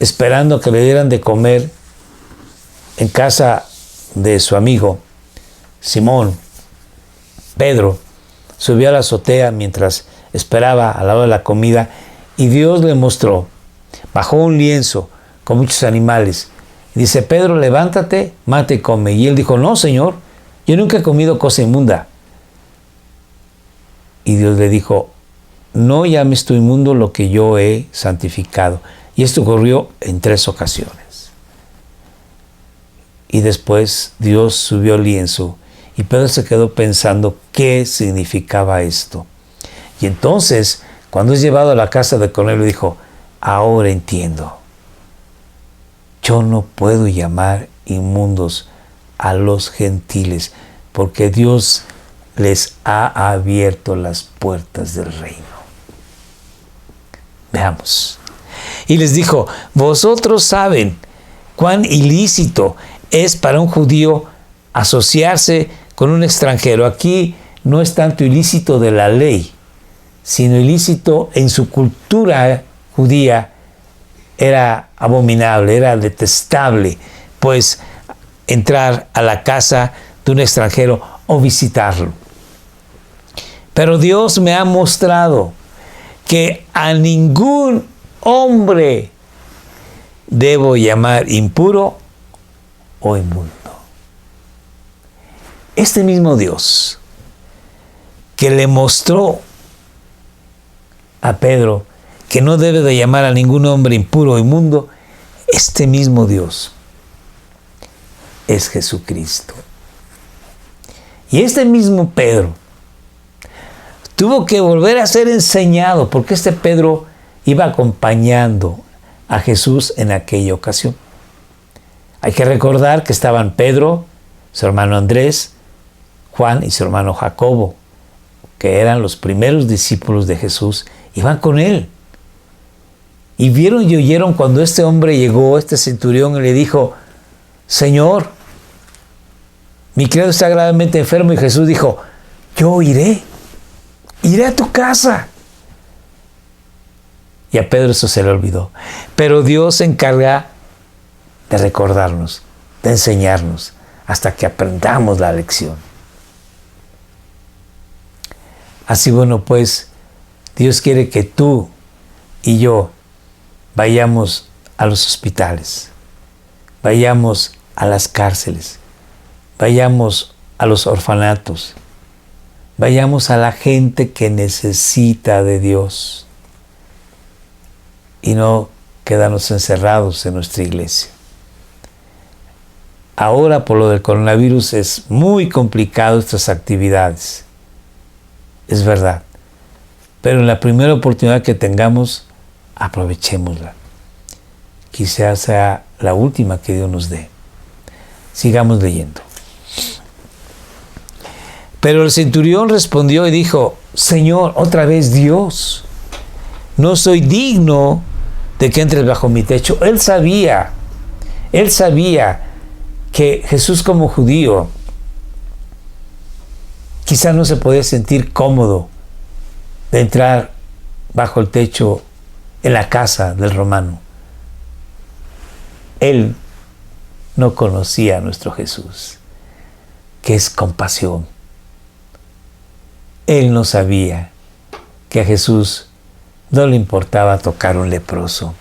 esperando que le dieran de comer en casa de su amigo Simón, Pedro subió a la azotea mientras esperaba al lado de la comida y Dios le mostró, bajó un lienzo con muchos animales. Y dice, Pedro, levántate, mata y come. Y él dijo, no, Señor, yo nunca he comido cosa inmunda. Y Dios le dijo, no llames tu inmundo lo que yo he santificado. Y esto ocurrió en 3 ocasiones. Y después Dios subió el lienzo y Pedro se quedó pensando qué significaba esto. Y entonces, cuando es llevado a la casa de Cornelio, dijo, ahora entiendo. Yo no puedo llamar inmundos a los gentiles, porque Dios les ha abierto las puertas del reino. Veamos. Y les dijo, vosotros saben cuán ilícito es para un judío asociarse con un extranjero. Aquí no es tanto ilícito de la ley, sino ilícito en su cultura judía. Era abominable, era detestable, pues entrar a la casa de un extranjero o visitarlo. Pero Dios me ha mostrado que a ningún hombre debo llamar impuro o inmundo. Este mismo Dios que le mostró a Pedro que no debe de llamar a ningún hombre impuro o inmundo, este mismo Dios es Jesucristo. Y este mismo Pedro tuvo que volver a ser enseñado, porque este Pedro iba acompañando a Jesús en aquella ocasión. Hay que recordar que estaban Pedro, su hermano Andrés, Juan y su hermano Jacobo, que eran los primeros discípulos de Jesús, iban con él. Y vieron y oyeron cuando este hombre llegó, este centurión, y le dijo, Señor, mi criado está gravemente enfermo. Y Jesús dijo, yo iré a tu casa. Y a Pedro eso se le olvidó. Pero Dios se encarga de recordarnos, de enseñarnos, hasta que aprendamos la lección. Así bueno, pues, Dios quiere que tú y yo vayamos a los hospitales, vayamos a las cárceles, vayamos a los orfanatos, vayamos a la gente que necesita de Dios y no quedarnos encerrados en nuestra iglesia. Ahora, por lo del coronavirus, es muy complicado estas actividades. Es verdad. Pero en la primera oportunidad que tengamos, aprovechémosla. Quizás sea la última que Dios nos dé. Sigamos leyendo. Pero el centurión respondió y dijo, Señor, otra vez Dios, no soy digno de que entres bajo mi techo. Él sabía que Jesús como judío quizás no se podía sentir cómodo de entrar bajo el techo en la casa del romano. Él no conocía a nuestro Jesús, que es compasión. Él no sabía que a Jesús no le importaba tocar un leproso,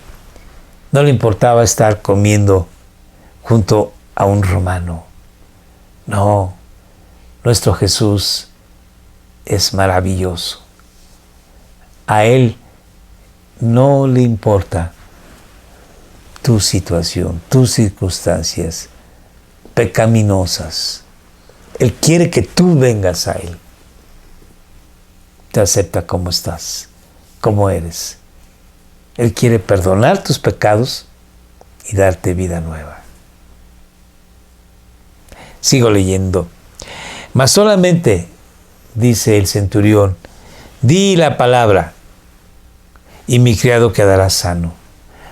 no le importaba estar comiendo junto a un romano. No, Nuestro Jesús es maravilloso. A Él no le importa tu situación, tus circunstancias pecaminosas. Él quiere que tú vengas a Él. Te acepta como estás, como eres. Él quiere perdonar tus pecados y darte vida nueva. Sigo leyendo. Mas solamente, dice el centurión, di la palabra y mi criado quedará sano.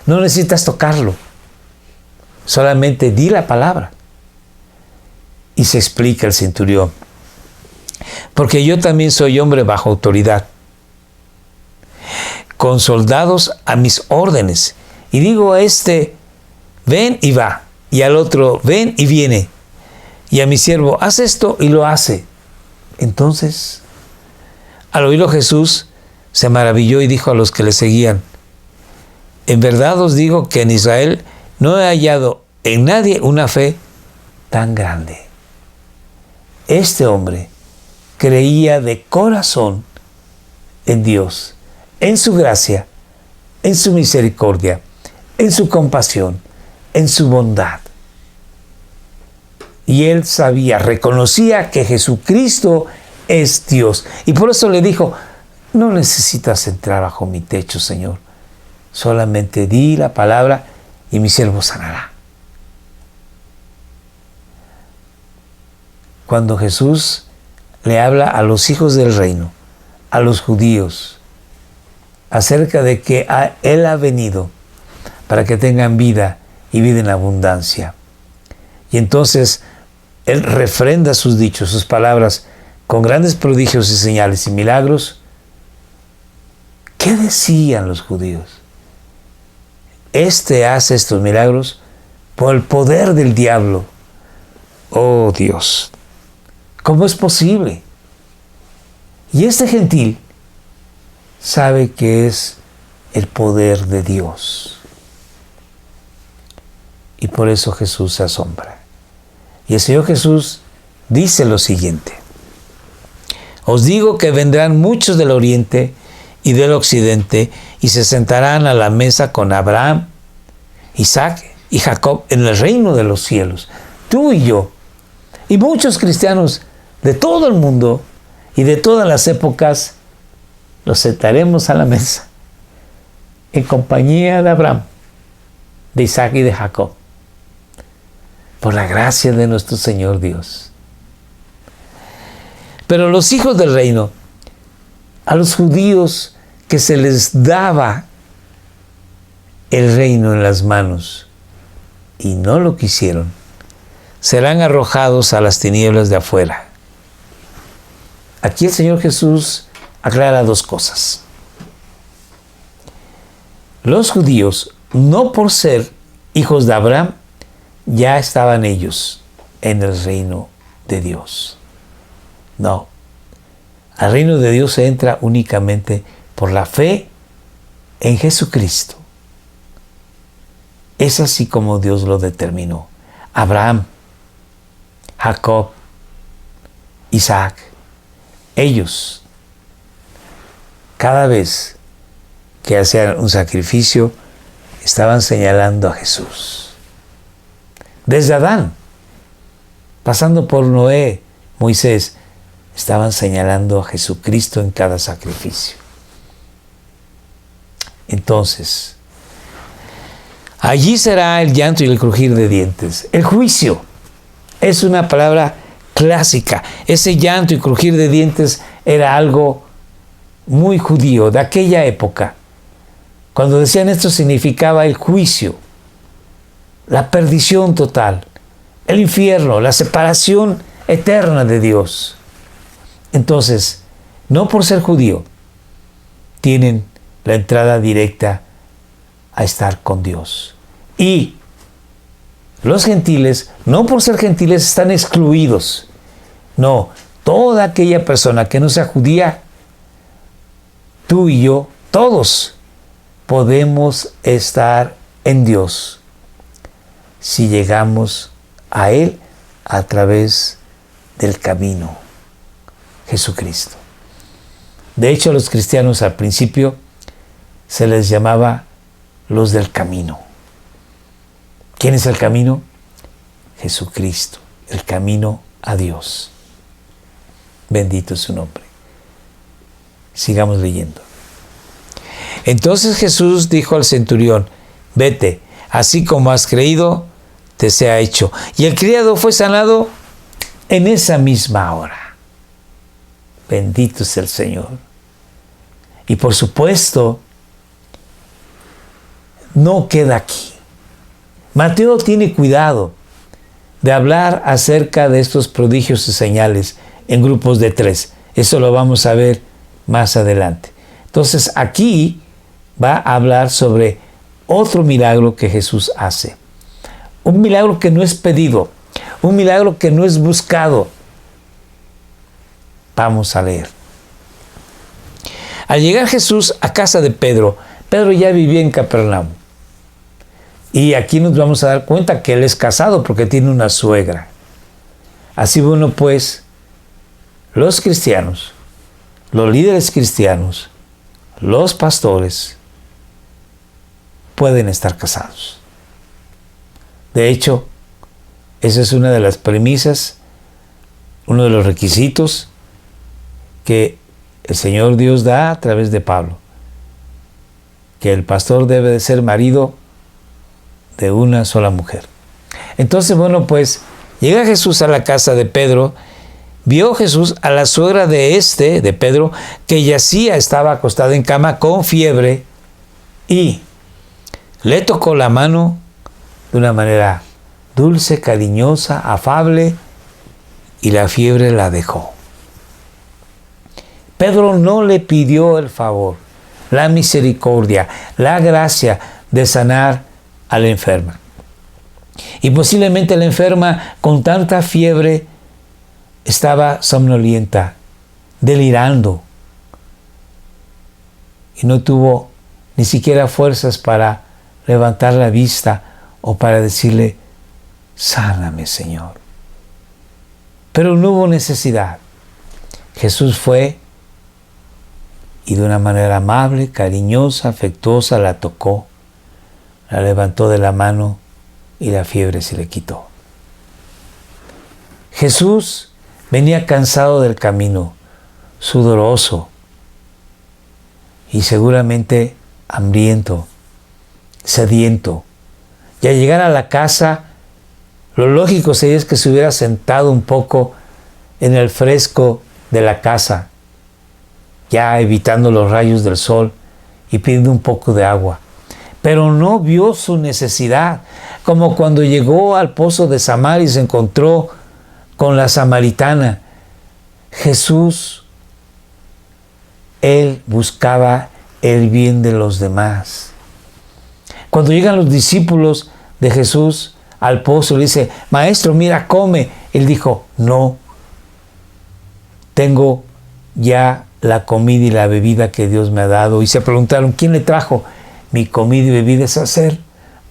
No necesitas tocarlo. Solamente di la palabra. Y se explica el centurión. Porque yo también soy hombre bajo autoridad, con soldados a mis órdenes. Y digo a este, ven y va. Y al otro, ven y viene. Y a mi siervo, haz esto y lo hace. Entonces, al oírlo Jesús, se maravilló y dijo a los que le seguían, en verdad os digo que en Israel no he hallado en nadie una fe tan grande. Este hombre creía de corazón en Dios, en su gracia, en su misericordia, en su compasión, en su bondad. Y él sabía, reconocía que Jesucristo es Dios. Y por eso le dijo, no necesitas entrar bajo mi techo, Señor. Solamente di la palabra y mi siervo sanará. Cuando Jesús le habla a los hijos del reino, a los judíos, acerca de que Él ha venido para que tengan vida y vida en abundancia. Y entonces Él refrenda sus dichos, sus palabras, con grandes prodigios y señales y milagros. ¿Qué decían los judíos? Este hace estos milagros por el poder del diablo. Oh Dios, ¿cómo es posible? Y este gentil sabe que es el poder de Dios. Y por eso Jesús se asombra. Y el Señor Jesús dice lo siguiente. Os digo que vendrán muchos del oriente y del occidente y se sentarán a la mesa con Abraham, Isaac y Jacob en el reino de los cielos. Tú y yo, y muchos cristianos de todo el mundo y de todas las épocas, los sentaremos a la mesa en compañía de Abraham, de Isaac y de Jacob, por la gracia de nuestro Señor Dios. Pero los hijos del reino, a los judíos que se les daba el reino en las manos y no lo quisieron, serán arrojados a las tinieblas de afuera. Aquí el Señor Jesús aclara dos cosas. Los judíos, no por ser hijos de Abraham, ya estaban ellos en el reino de Dios. No. Al reino de Dios se entra únicamente por la fe en Jesucristo. Es así como Dios lo determinó. Abraham, Jacob, Isaac, ellos, cada vez que hacían un sacrificio, estaban señalando a Jesús. Desde Adán, pasando por Noé, Moisés, estaban señalando a Jesucristo en cada sacrificio. Entonces, allí será el llanto y el crujir de dientes. El juicio es una palabra clásica. Ese llanto y crujir de dientes era algo muy judío de aquella época. Cuando decían esto significaba el juicio, la perdición total, el infierno, la separación eterna de Dios. Entonces, no por ser judío, tienen la entrada directa a estar con Dios. Y los gentiles, no por ser gentiles, están excluidos. No, toda aquella persona que no sea judía, tú y yo, todos podemos estar en Dios si llegamos a Él a través del camino, Jesucristo. De hecho, a los cristianos al principio se les llamaba los del camino. ¿Quién es el camino? Jesucristo, el camino a Dios. Bendito es su nombre. Sigamos leyendo. Entonces Jesús dijo al centurión: vete, así como has creído, te sea hecho. Y el criado fue sanado en esa misma hora. Bendito es el Señor. Y por supuesto, no queda aquí. Mateo tiene cuidado de hablar acerca de estos prodigios y señales en grupos de 3. Eso lo vamos a ver más adelante. Entonces aquí va a hablar sobre otro milagro que Jesús hace. Un milagro que no es pedido, un milagro que no es buscado. Vamos a leer. Al llegar Jesús a casa de Pedro, Pedro ya vivía en Capernaum. Y aquí nos vamos a dar cuenta que él es casado porque tiene una suegra. Así bueno, pues, los cristianos, los líderes cristianos, los pastores, pueden estar casados. De hecho, esa es una de las premisas, uno de los requisitos que el Señor Dios da a través de Pablo, que el pastor debe de ser marido de una sola mujer. Entonces, bueno, pues llega Jesús a la casa de Pedro, vio Jesús a la suegra de Pedro, que yacía, estaba acostada en cama con fiebre, y le tocó la mano de una manera dulce, cariñosa, afable, y la fiebre la dejó. Pedro no le pidió el favor, la misericordia, la gracia de sanar a la enferma. Y posiblemente la enferma, con tanta fiebre, estaba somnolienta, delirando, y no tuvo ni siquiera fuerzas para levantar la vista o para decirle: sáname, Señor. Pero no hubo necesidad. Jesús fue y de una manera amable, cariñosa, afectuosa, la tocó, la levantó de la mano y la fiebre se le quitó. Jesús venía cansado del camino, sudoroso y seguramente hambriento, sediento. Y al llegar a la casa, lo lógico sería que se hubiera sentado un poco en el fresco de la casa, ya evitando los rayos del sol y pidiendo un poco de agua. Pero no vio su necesidad, como cuando llegó al pozo de Samaria y se encontró con la samaritana. Jesús, él buscaba el bien de los demás. Cuando llegan los discípulos de Jesús al pozo, le dice: maestro, mira, come. Él dijo: no, tengo ya la comida y la bebida que Dios me ha dado. Y se preguntaron: ¿quién le trajo? Mi comida y bebida es hacer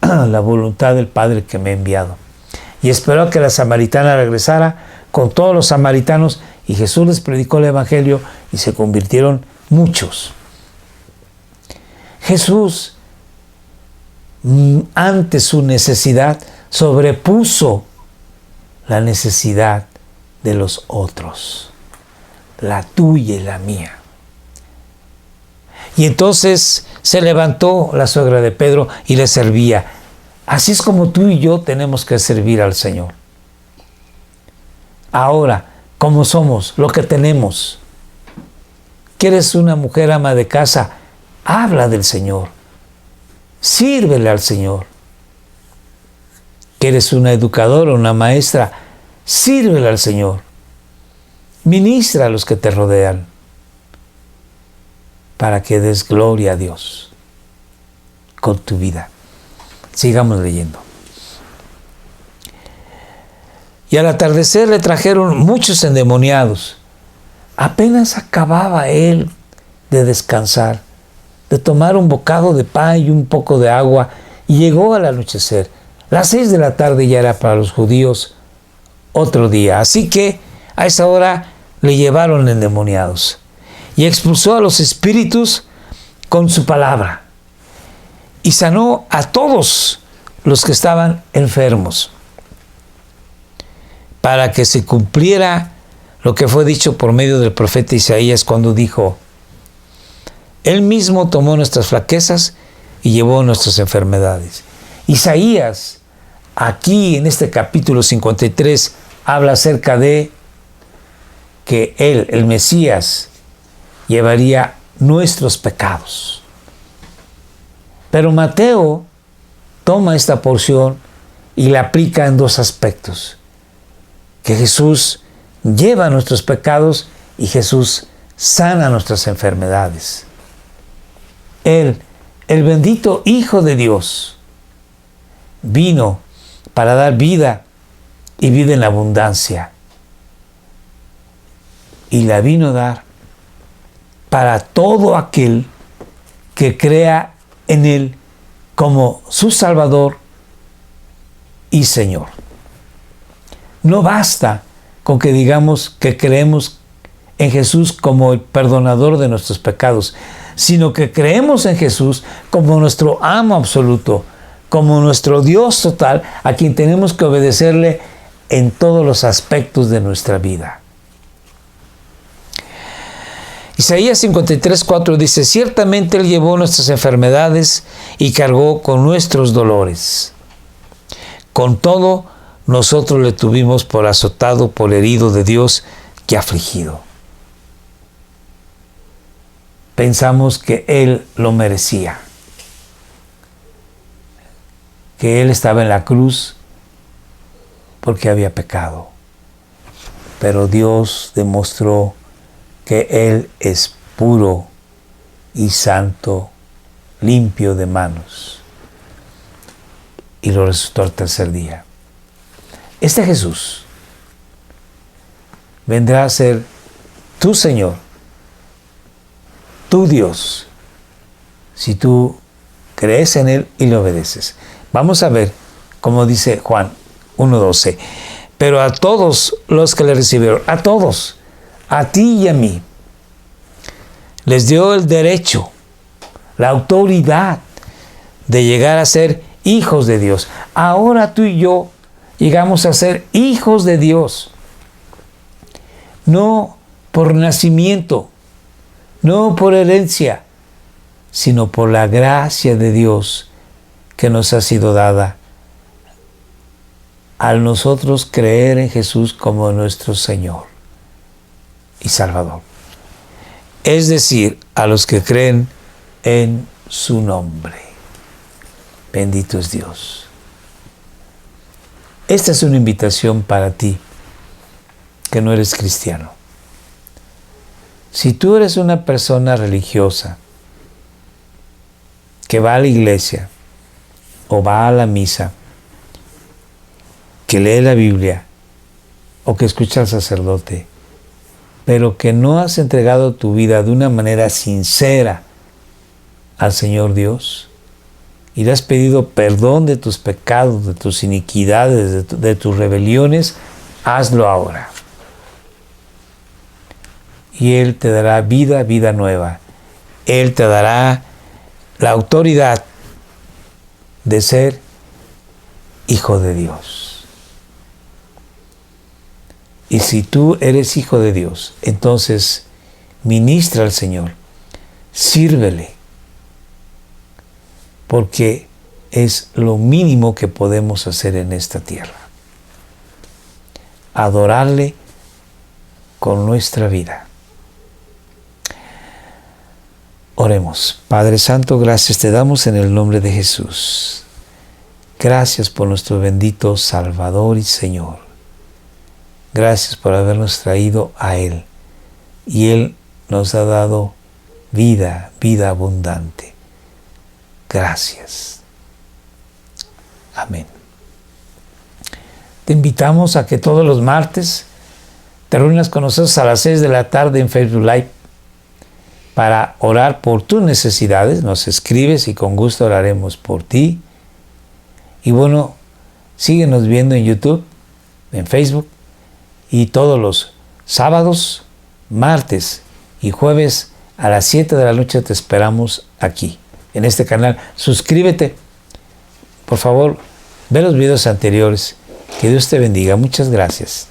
la voluntad del Padre que me ha enviado. Y esperó a que la samaritana regresara con todos los samaritanos, y Jesús les predicó el evangelio y se convirtieron muchos. Jesús, ante su necesidad, sobrepuso la necesidad de los otros, la tuya y la mía. Y entonces se levantó la suegra de Pedro y le servía. Así es como tú y yo tenemos que servir al Señor. Ahora, como somos, lo que tenemos. ¿Quieres una mujer ama de casa? Habla del Señor. Sírvele al Señor. ¿Quieres una educadora, una maestra? Sírvele al Señor. Ministra a los que te rodean, para que des gloria a Dios con tu vida. Sigamos leyendo. Y al atardecer le trajeron muchos endemoniados. Apenas acababa él de descansar, de tomar un bocado de pan y un poco de agua, y llegó al anochecer. Las 6 de la tarde ya era para los judíos otro día. Así que a esa hora le llevaron endemoniados y expulsó a los espíritus con su palabra y sanó a todos los que estaban enfermos, para que se cumpliera lo que fue dicho por medio del profeta Isaías cuando dijo: Él mismo tomó nuestras flaquezas y llevó nuestras enfermedades. Isaías, aquí en este capítulo 53, habla acerca de que Él, el Mesías, llevaría nuestros pecados. Pero Mateo toma esta porción y la aplica en dos aspectos: que Jesús lleva nuestros pecados y Jesús sana nuestras enfermedades. Él, el bendito Hijo de Dios, vino para dar vida y vida en abundancia. Y la vino a dar para todo aquel que crea en Él como su Salvador y Señor. No basta con que digamos que creemos en Jesús como el perdonador de nuestros pecados, sino que creemos en Jesús como nuestro amo absoluto, como nuestro Dios total, a quien tenemos que obedecerle en todos los aspectos de nuestra vida. Isaías 53:4 dice: ciertamente Él llevó nuestras enfermedades y cargó con nuestros dolores. Con todo, nosotros le tuvimos por azotado, por herido de Dios y afligido. Pensamos que Él lo merecía, que Él estaba en la cruz porque había pecado. Pero Dios demostró que Él es puro y santo, limpio de manos, y lo resucitó al tercer día. Este Jesús vendrá a ser tu Señor, tu Dios, si tú crees en Él y le obedeces. Vamos a ver, como dice Juan 1:12, pero a todos los que le recibieron, a todos, a ti y a mí, les dio el derecho, la autoridad de llegar a ser hijos de Dios. Ahora tú y yo llegamos a ser hijos de Dios, no por nacimiento, no por herencia, sino por la gracia de Dios que nos ha sido dada al nosotros creer en Jesús como nuestro Señor y Salvador. Es decir, a los que creen en su nombre. Bendito es Dios. Esta es una invitación para ti, que no eres cristiano. Si tú eres una persona religiosa, que va a la iglesia, o va a la misa, que lee la Biblia, o que escucha al sacerdote, pero que no has entregado tu vida de una manera sincera al Señor Dios, y le has pedido perdón de tus pecados, de tus iniquidades, de tus rebeliones, hazlo ahora. Y Él te dará vida, vida nueva. Él te dará la autoridad de ser hijo de Dios. Y si tú eres hijo de Dios, entonces ministra al Señor, sírvele, porque es lo mínimo que podemos hacer en esta tierra. Adorarle con nuestra vida. Oremos. Padre Santo, gracias te damos en el nombre de Jesús. Gracias por nuestro bendito Salvador y Señor. Gracias por habernos traído a Él. Y Él nos ha dado vida, vida abundante. Gracias. Amén. Te invitamos a que todos los martes te reúnas con nosotros a las 6 de la tarde en Facebook Live para orar por tus necesidades. Nos escribes y con gusto oraremos por ti. Y bueno, síguenos viendo en YouTube, en Facebook y todos los sábados, martes y jueves a las 7 de la noche te esperamos aquí, en este canal. Suscríbete. Por favor, ve los videos anteriores. Que Dios te bendiga. Muchas gracias.